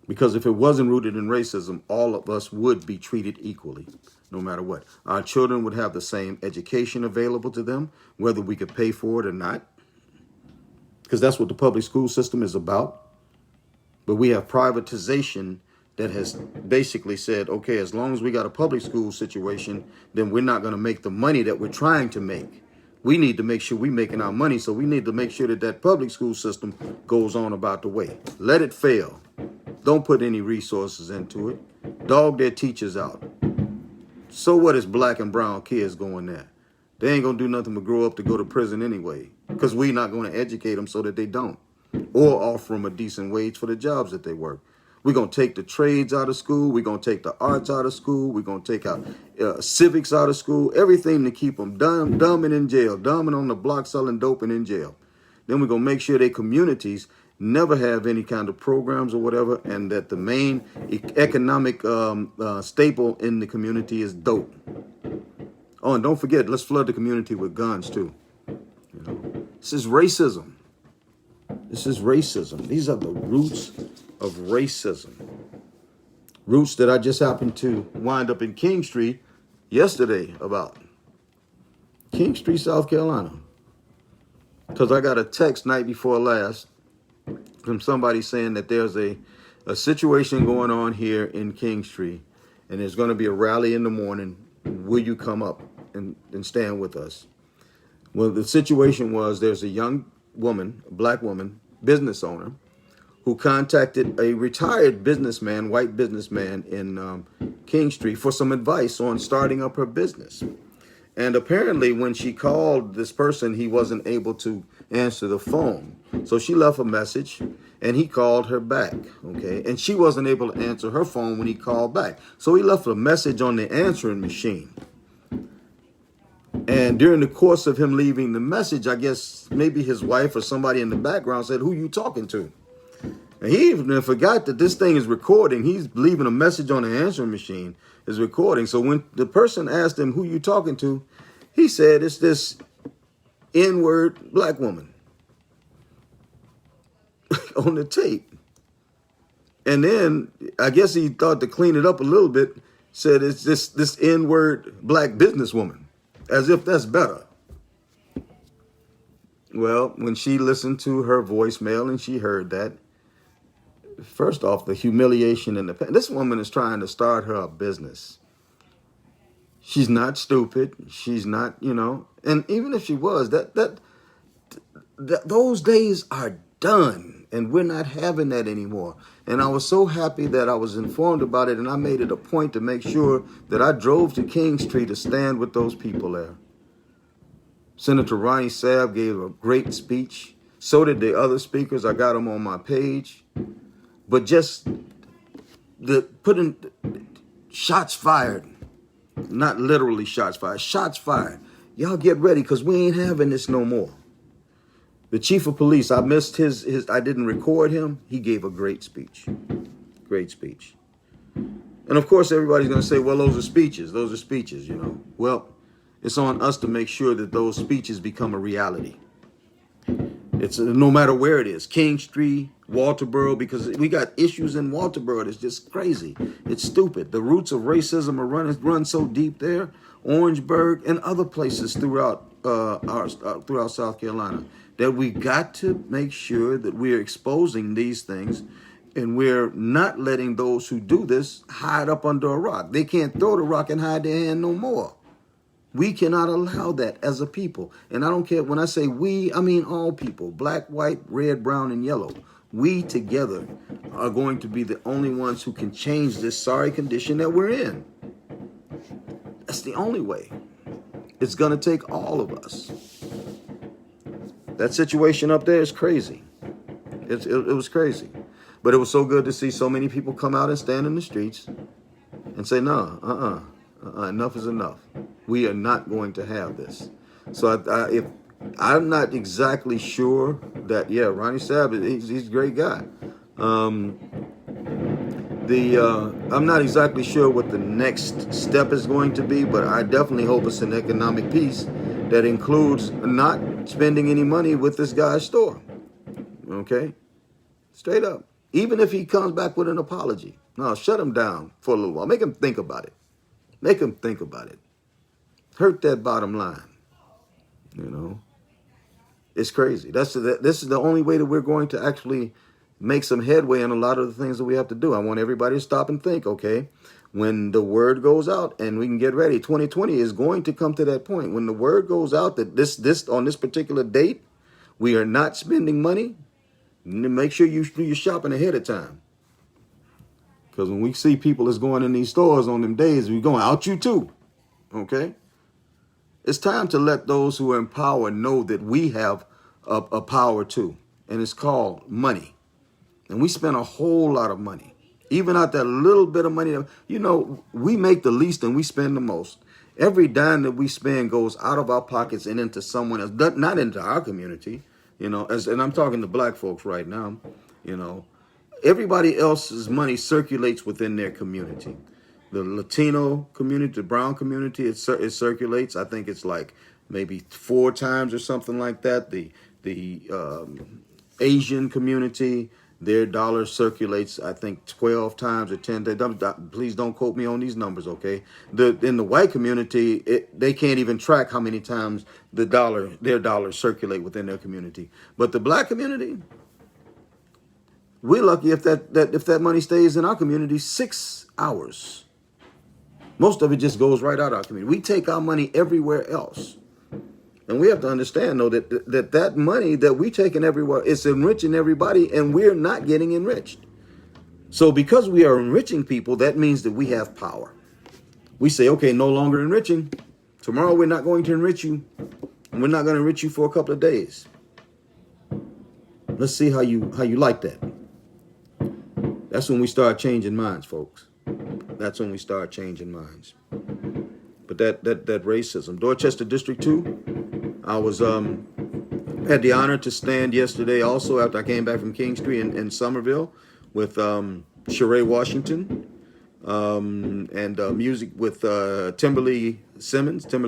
Because if it wasn't rooted in racism, all of us would be treated equally, no matter what. Our children would have the same education available to them, whether we could pay for it or not. Because that's what the public school system is about. But we have privatization that has basically said, okay, as long as we got a public school situation, then we're not going to make the money that we're trying to make. We need to make sure we're making our money, so we need to make sure that that public school system goes on about the way. Let it fail. Don't put any resources into it. Dog their teachers out. So what is black and brown kids going there? They ain't going to do nothing but grow up to go to prison anyway, because we're not going to educate them so that they don't, or offer them a decent wage for the jobs that they work. We're going to take the trades out of school. We're going to take the arts out of school. We're going to take out civics out of school, everything to keep them dumb and in jail, dumb and on the block selling dope and in jail. Then we're going to make sure their communities never have any kind of programs or whatever, and that the main economic staple in the community is dope. Oh, and don't forget, let's flood the community with guns too. You know, this is racism. This is racism. These are the roots of racism. Roots that I just happened to wind up in Kingstree yesterday about. Kingstree, South Carolina. Because I got a text night before last from somebody saying that there's a situation going on here in Kingstree, and there's going to be a rally in the morning. Will you come up and stand with us? Well, the situation was there's a young woman, a black woman, business owner, who contacted a retired businessman, white businessman in Kingstree for some advice on starting up her business. And apparently when she called this person, he wasn't able to answer the phone. So she left a message and he called her back, okay? And she wasn't able to answer her phone when he called back. So he left a message on the answering machine. And during the course of him leaving the message, I guess maybe his wife or somebody in the background said, "Who you talking to?" And he even forgot that this thing is recording. He's leaving a message on the answering machine is recording. So when the person asked him, "Who you talking to?" he said, "It's this N-word black woman." On the tape. And then I guess he thought to clean it up a little bit, said it's this N-word black businesswoman, as if that's better. Well, when she listened to her voicemail and she heard that, first off, the humiliation and the pain. This woman is trying to start her business. She's not stupid. She's not, and even if she was, those days are done. And we're not having that anymore. And I was so happy that I was informed about it, and I made it a point to make sure that I drove to Kingstree to stand with those people there. Senator Ronnie Sabb gave a great speech. So did the other speakers. I got them on my page. But just putting shots fired, not literally shots fired, shots fired. Y'all get ready, because we ain't having this no more. The chief of police, I missed his, I didn't record him. He gave a great speech. Great speech. And of course, everybody's going to say, well, those are speeches. Those are speeches, Well, it's on us to make sure that those speeches become a reality. It's no matter where it is, Kingstree, Walterboro, because we got issues in Walterboro that's just crazy. It's stupid. The roots of racism are run so deep there, Orangeburg and other places throughout throughout South Carolina, that we got to make sure that we're exposing these things, and we're not letting those who do this hide up under a rock. They can't throw the rock and hide their hand no more. We cannot allow that as a people. And I don't care, when I say we, I mean all people, black, white, red, brown, and yellow. We together are going to be the only ones who can change this sorry condition that we're in. That's the only way. It's going to take all of us. That situation up there is crazy. It was crazy. But it was so good to see so many people come out and stand in the streets and say, no, enough is enough. We are not going to have this. So if I'm not exactly sure that, Ronnie Sabb, he's a great guy. I'm not exactly sure what the next step is going to be, but I definitely hope it's an economic piece that includes not spending any money with this guy's store. Okay? Straight up. Even if he comes back with an apology. No, shut him down for a little while. Make him think about it. Make him think about it. Hurt that bottom line. It's crazy. This is the only way that we're going to actually make some headway in a lot of the things that we have to do. I want everybody to stop and think, okay, when the word goes out and we can get ready, 2020 is going to come to that point. When the word goes out that this on this particular date, we are not spending money, make sure you do your shopping ahead of time. Because when we see people that's going in these stores on them days, we're going out you too. Okay? It's time to let those who are in power know that we have a power too. And it's called money. And we spend a whole lot of money. Even out that little bit of money, we make the least and we spend the most. Every dime that we spend goes out of our pockets and into someone else, not into our community, and I'm talking to black folks right now, everybody else's money circulates within their community. The Latino community, the brown community, it circulates. I think it's like maybe 4 times or something like that. The Asian community, their dollar circulates, I think, 12 times or 10 times. Please don't quote me on these numbers, okay? In the white community, they can't even track how many times their dollars circulate within their community. But the black community, we're lucky if that money stays in our community 6 hours. Most of it just goes right out of our community. We take our money everywhere else. And we have to understand, though, that money that we taking everywhere, it's enriching everybody, and we're not getting enriched. So because we are enriching people, that means that we have power. We say, okay, no longer enriching. Tomorrow we're not going to enrich you. And we're not going to enrich you for a couple of days. Let's see how you like that. That's when we start changing minds, folks. That's when we start changing minds. But that racism. Dorchester District 2, I was had the honor to stand yesterday also after I came back from Kingstree in Somerville with Sheree Washington and music with Timberly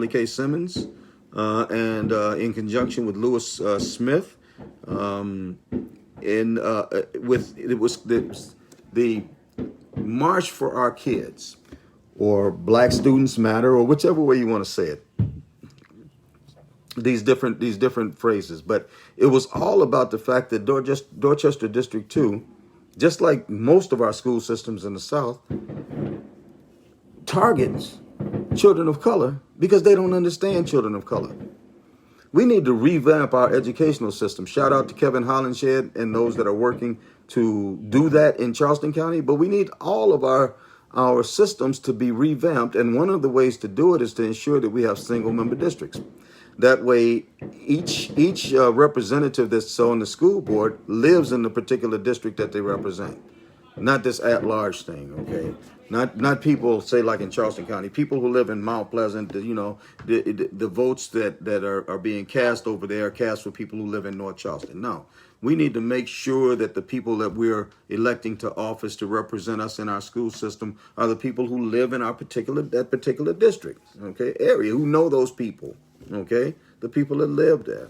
K. Simmons, and in conjunction with Lewis Smith. It was the March for Our Kids, or Black Students Matter, or whichever way you want to say it. These different phrases, but it was all about the fact that Dorchester District 2, just like most of our school systems in the South, targets children of color because they don't understand children of color. We need to revamp our educational system. Shout out to Kevin Hollenshed and those that are working to do that in Charleston County. But we need all of our systems to be revamped. And one of the ways to do it is to ensure that we have single member districts. That way, each representative that's on the school board lives in the particular district that they represent. Not this at-large thing, okay? Not people, say like in Charleston County, people who live in Mount Pleasant, the votes that are being cast over there are cast for people who live in North Charleston. No, we need to make sure that the people that we're electing to office to represent us in our school system are the people who live in that particular district, okay, area, who know those people, okay, the people that live there.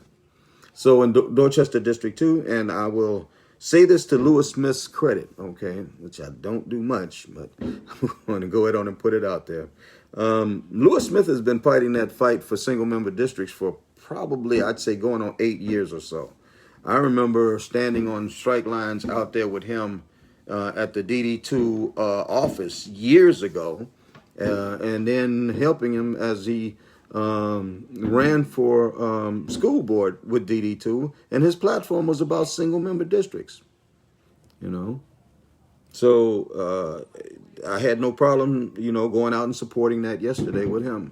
So in Dorchester District 2, and I will say this to Lewis Smith's credit, okay, which I don't do much, but I'm going to go ahead on and put it out there. Lewis Smith has been fighting that fight for single member districts for probably, I'd say, going on 8 years or so. I remember standing on strike lines out there with him at the DD2 office years ago, and then helping him as he ran for school board with DD2, and his platform was about single member districts, So I had no problem, going out and supporting that yesterday with him.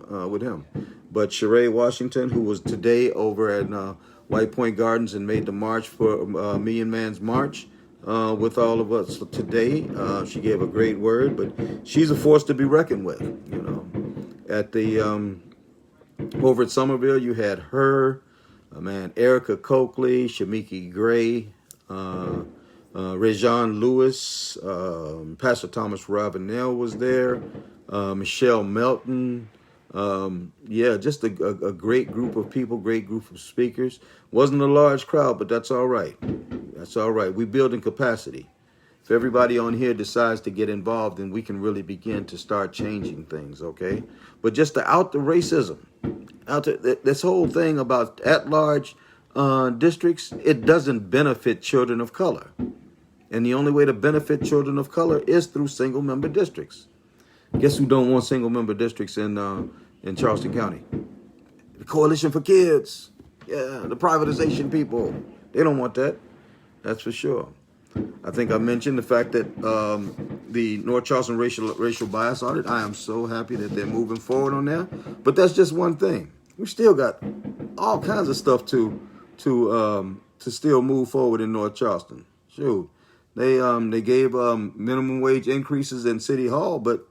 But Sheree Washington, who was today over at White Point Gardens and made the march for Million Man's March with all of us today, she gave a great word, but she's a force to be reckoned with. At the over at Somerville, you had her, Erica Coakley, Shamiki Gray, Rejon Lewis, Pastor Thomas Ravenel was there, Michelle Melton. Just a great group of people, great group of speakers. Wasn't a large crowd, but that's all right. That's all right. We're building capacity. If everybody on here decides to get involved, then we can really begin to start changing things, okay? But just to out the racism, this whole thing about at-large districts, it doesn't benefit children of color. And the only way to benefit children of color is through single-member districts. Guess who don't want single-member districts in Charleston County? The Coalition for Kids. Yeah, the privatization people. They don't want that. That's for sure. I think I mentioned the fact that the North Charleston racial bias audit, I am so happy that they're moving forward on that. But that's just one thing. We still got all kinds of stuff to still move forward in North Charleston. Shoot. They gave minimum wage increases in City Hall, but,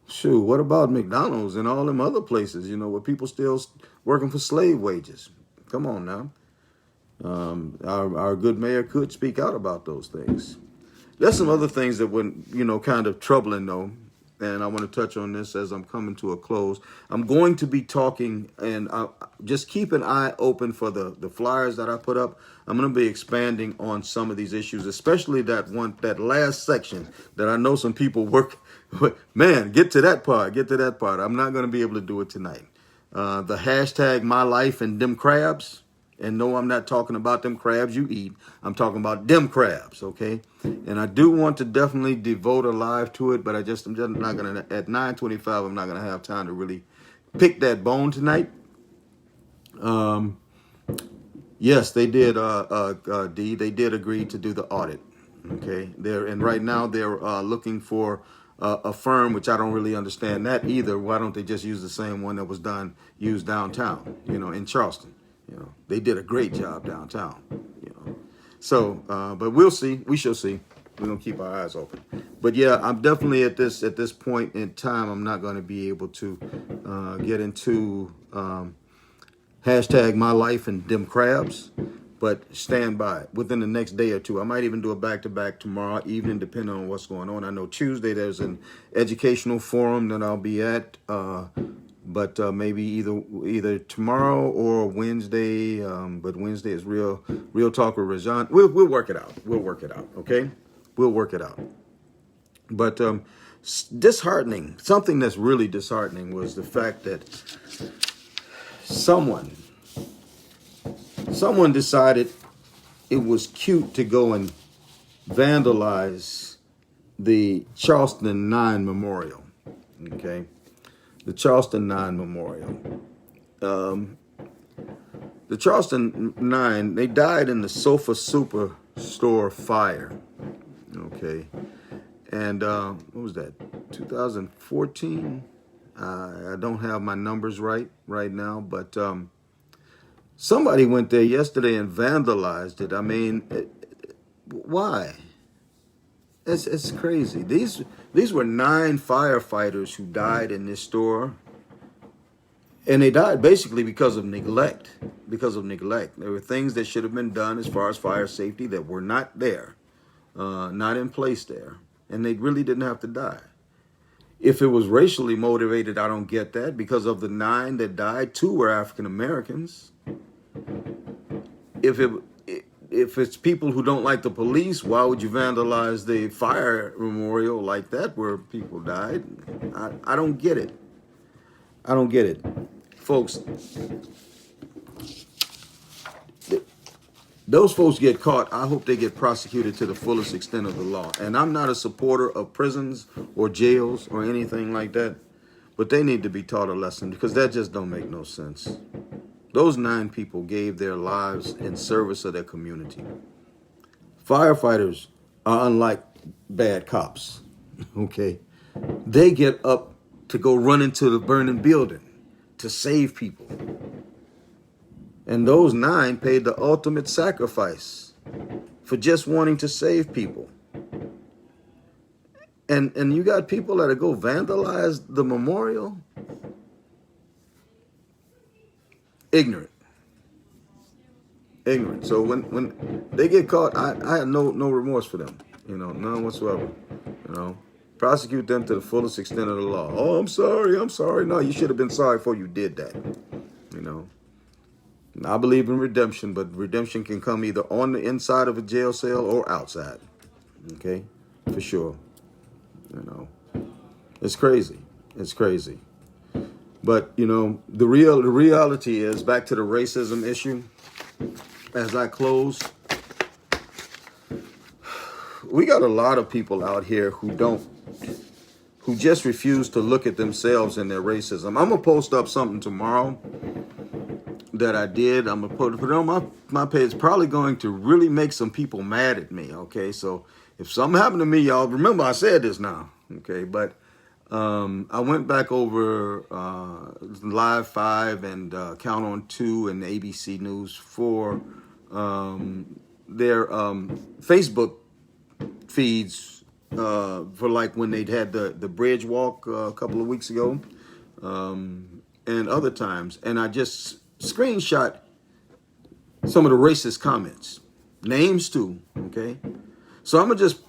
shoot, what about McDonald's and all them other places, where people still working for slave wages? Come on now. Our good mayor could speak out about those things. There's some other things that were, kind of troubling, though, and I want to touch on this as I'm coming to a close. I'm going to be talking, and just keep an eye open for the flyers that I put up. I'm going to be expanding on some of these issues, especially that last section that I know some people work. Man, get to that part. I'm not going to be able to do it tonight. The hashtag my life and them crabs. And no, I'm not talking about them crabs you eat. I'm talking about them crabs, okay? And I do want to definitely devote a live to it, but I'm just not going to, at 9:25, I'm not going to have time to really pick that bone tonight. Yes, they did, D, they did agree to do the audit, okay? And right now they're looking for a firm, which I don't really understand that either. Why don't they just use the same one that was used downtown, in Charleston? They did a great job downtown, So, but we'll see. We shall see. We're going to keep our eyes open. But yeah, I'm definitely at this point in time, I'm not going to be able to get into hashtag my life and them crabs, but stand by within the next day or two. I might even do a back-to-back tomorrow evening, depending on what's going on. I know Tuesday there's an educational forum that I'll be at, but maybe either tomorrow or Wednesday. But Wednesday is real talk with Rajan. We'll work it out. Okay, we'll work it out. But disheartening. Something that's really disheartening was the fact that someone decided it was cute to go and vandalize the Charleston 9 Memorial. Okay. The Charleston 9 Memorial. The Charleston 9, they died in the Sofa Superstore fire. Okay. And what was that? 2014? I don't have my numbers right now, but somebody went there yesterday and vandalized it. I mean, why? It's crazy. These were 9 firefighters who died in this store. And they died basically because of neglect. There were things that should have been done as far as fire safety that were not there, not in place there. And they really didn't have to die. If it was racially motivated, I don't get that. Because of the 9 that died, 2 were African Americans. If it's people who don't like the police, why would you vandalize the fire memorial like that where people died? I don't get it. Folks, those folks get caught. I hope they get prosecuted to the fullest extent of the law. And I'm not a supporter of prisons or jails or anything like that, but they need to be taught a lesson because that just don't make no sense. Those 9 people gave their lives in service of their community. Firefighters are unlike bad cops, okay? They get up to go run into the burning building to save people. And those 9 paid the ultimate sacrifice for just wanting to save people. And you got people that go vandalize the memorial. Ignorant. So when they get caught, I have no remorse for them. None whatsoever. Prosecute them to the fullest extent of the law. Oh, I'm sorry. No, you should have been sorry before you did that. I believe in redemption, but redemption can come either on the inside of a jail cell or outside. Okay? For sure. It's crazy. But, the reality is, back to the racism issue, as I close, we got a lot of people out here who just refuse to look at themselves and their racism. I'm gonna post up something tomorrow that I did. I'm gonna put it on my page. It's probably going to really make some people mad at me. Okay, so if something happened to me, y'all remember I said this now. Okay, but I went back over Live 5 and Count on 2 and ABC News for their Facebook feeds for like when they'd had the bridge walk a couple of weeks ago and other times. And I just screenshot some of the racist comments, names too, okay? So I'm going to just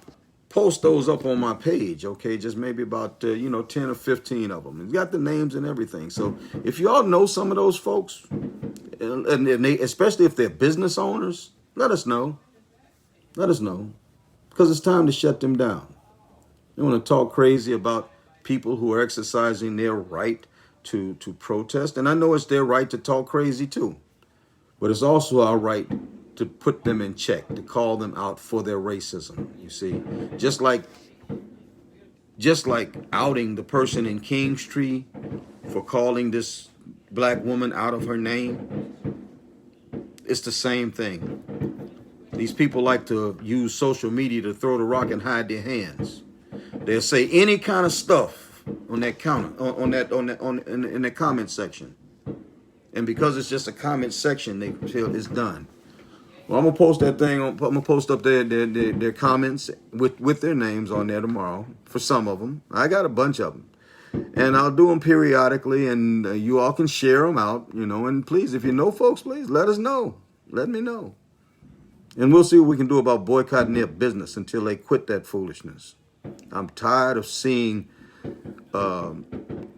post those up on my page, okay? Just maybe about, 10 or 15 of them. It's got the names and everything. So if you all know some of those folks, and they, especially if they're business owners, let us know. Let us know. Because it's time to shut them down. They want to talk crazy about people who are exercising their right to protest. And I know it's their right to talk crazy too. But it's also our right to put them in check, to call them out for their racism. You see, just like outing the person in Kingstree for calling this black woman out of her name, it's the same thing. These people like to use social media to throw the rock and hide their hands. They'll say any kind of stuff on that in the comment section, and because it's just a comment section, they feel it's done. Well, I'm gonna post that thing. I'm gonna post up their comments with their names on there tomorrow for some of them. I got a bunch of them, and I'll do them periodically, and you all can share them out, And please, if you know folks, please let us know. Let me know, and we'll see what we can do about boycotting their business until they quit that foolishness. I'm tired of seeing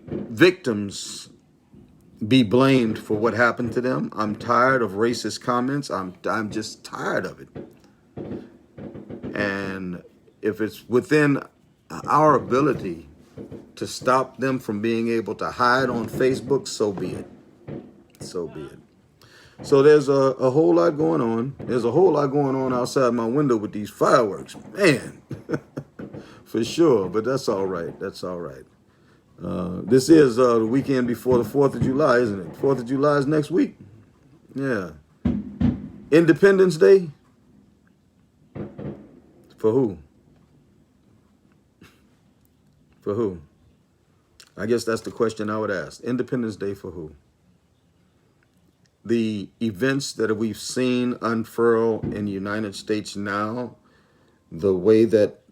victims be blamed for what happened to them. I'm tired of racist comments. I'm just tired of it. And if it's within our ability to stop them from being able to hide on Facebook, so be it. So be it. So there's a whole lot going on. There's a whole lot going on outside my window with these fireworks. Man, for sure. But that's all right. That's all right. This is the weekend before the 4th of July, isn't it? 4th of July is next week. Yeah. Independence Day? For who? For who? I guess that's the question I would ask. Independence Day for who? The events that we've seen unfurl in the United States now, the way that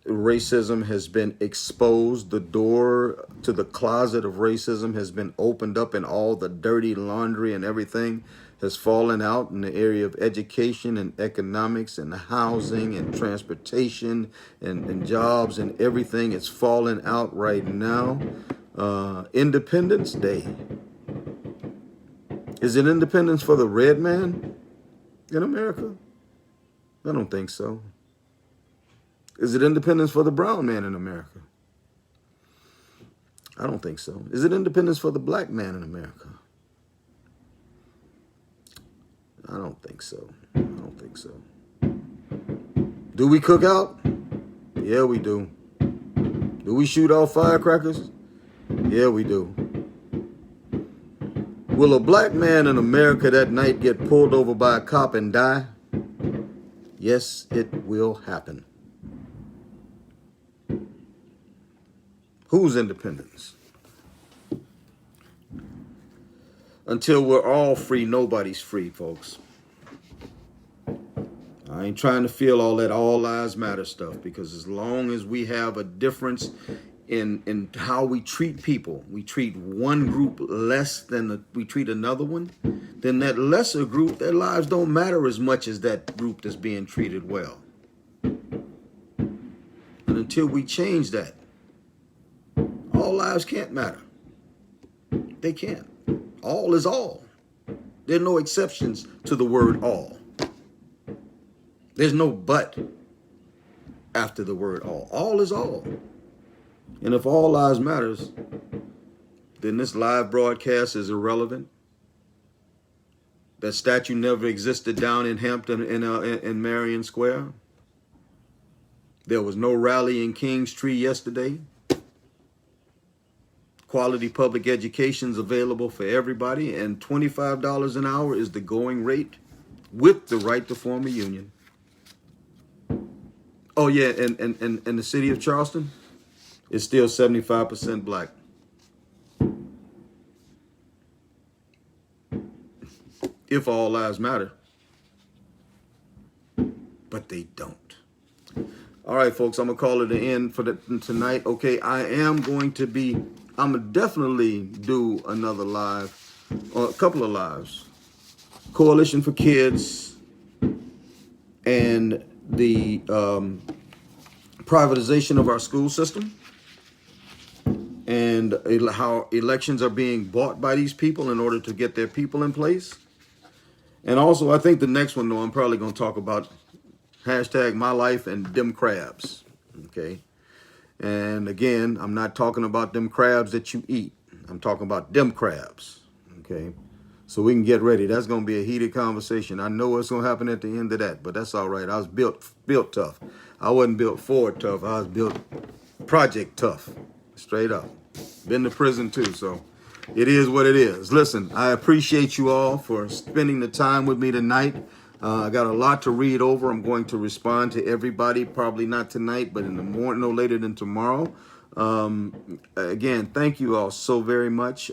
racism has been exposed, the door to the closet of racism has been opened up, and all the dirty laundry and everything has fallen out in the area of education and economics and housing and transportation and jobs and everything. It's falling out right now. Independence Day. Is it independence for the red man in America? I don't think so. Is it independence for the brown man in America? I don't think so. Is it independence for the black man in America? I don't think so. I don't think so. Do we cook out? Yeah, we do. Do we shoot off firecrackers? Yeah, we do. Will a black man in America that night get pulled over by a cop and die? Yes, it will happen. Whose independence? Until we're all free, nobody's free, folks. I ain't trying to feel all that all lives matter stuff, because as long as we have a difference in how we treat people, we treat one group less than we treat another one, then that lesser group, their lives don't matter as much as that group that's being treated well. And until we change that, all lives can't matter. They can't. All is all. There are no exceptions to the word all. There's no but after the word all. All is all. And if all lives matters, then this live broadcast is irrelevant. That statue never existed down in Hampton in Marion Square. There was no rally in Kingstree yesterday. Quality public education is available for everybody, and $25 an hour is the going rate with the right to form a union. Oh, yeah, and the city of Charleston is still 75% black. If all lives matter. But they don't. All right, folks, I'm going to call it an end for tonight. Okay, I'm going to definitely do another live, or a couple of lives. Coalition for Kids and the privatization of our school system, and how elections are being bought by these people in order to get their people in place. And also, I think the next one, though, I'm probably going to talk about hashtag my life and them crabs. Okay. And again, I'm not talking about them crabs that you eat. I'm talking about them crabs. Okay. So we can get ready. That's going to be a heated conversation. I know what's going to happen at the end of that, but that's all right. I was built tough. I wasn't built Ford tough. I was built project tough. Straight up. Been to prison too, so it is what it is. Listen, I appreciate you all for spending the time with me tonight. I got a lot to read over. I'm going to respond to everybody, probably not tonight, but in the morning, no later than tomorrow. Again, thank you all so very much.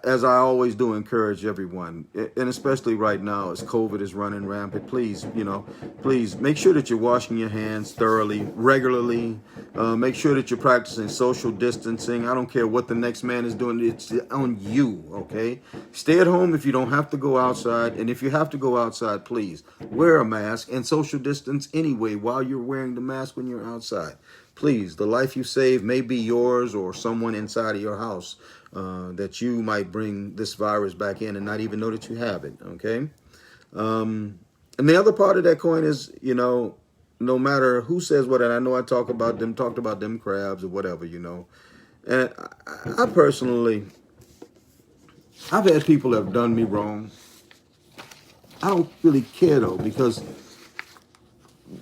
As I always do, encourage everyone, and especially right now as COVID is running rampant, please make sure that you're washing your hands thoroughly, regularly. Make sure that you're practicing social distancing. I don't care what the next man is doing. It's on you, okay? Stay at home if you don't have to go outside. And if you have to go outside, please wear a mask and social distance anyway while you're wearing the mask when you're outside. Please, the life you save may be yours or someone inside of your house that you might bring this virus back in and not even know that you have it, okay? And the other part of that coin is, no matter who says what, and I know I talked about them crabs or whatever, And I personally, I've had people that have done me wrong. I don't really care, though, because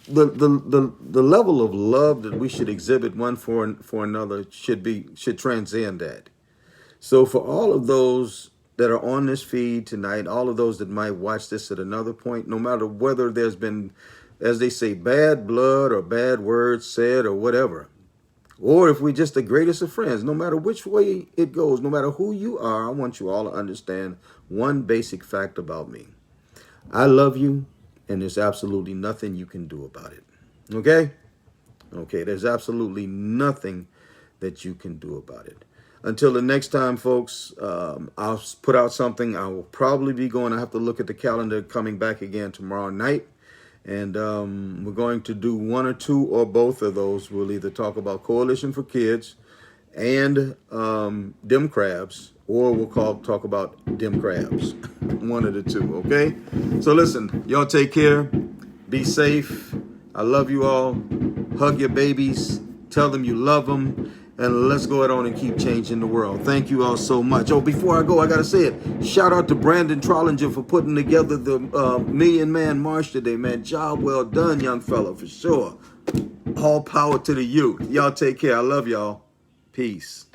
the level of love that we should exhibit one for another should transcend that. So for all of those that are on this feed tonight, all of those that might watch this at another point, no matter whether there's been, as they say, bad blood or bad words said or whatever, or if we're just the greatest of friends, no matter which way it goes, no matter who you are, I want you all to understand one basic fact about me. I love you, and there's absolutely nothing you can do about it. Okay? Okay, there's absolutely nothing that you can do about it. Until the next time, folks, I'll put out something. I will probably be going. I have to look at the calendar coming back again tomorrow night. And we're going to do one or two or both of those. We'll either talk about Coalition for Kids and Dem Crabs, or we'll talk about Dem Crabs. One of the two, okay? So listen, y'all take care. Be safe. I love you all. Hug your babies. Tell them you love them. And let's go on and keep changing the world. Thank you all so much. Oh, before I go, I got to say it. Shout out to Brandon Trollinger for putting together the Million Man March today, man. Job well done, young fella, for sure. All power to the youth. Y'all take care. I love y'all. Peace.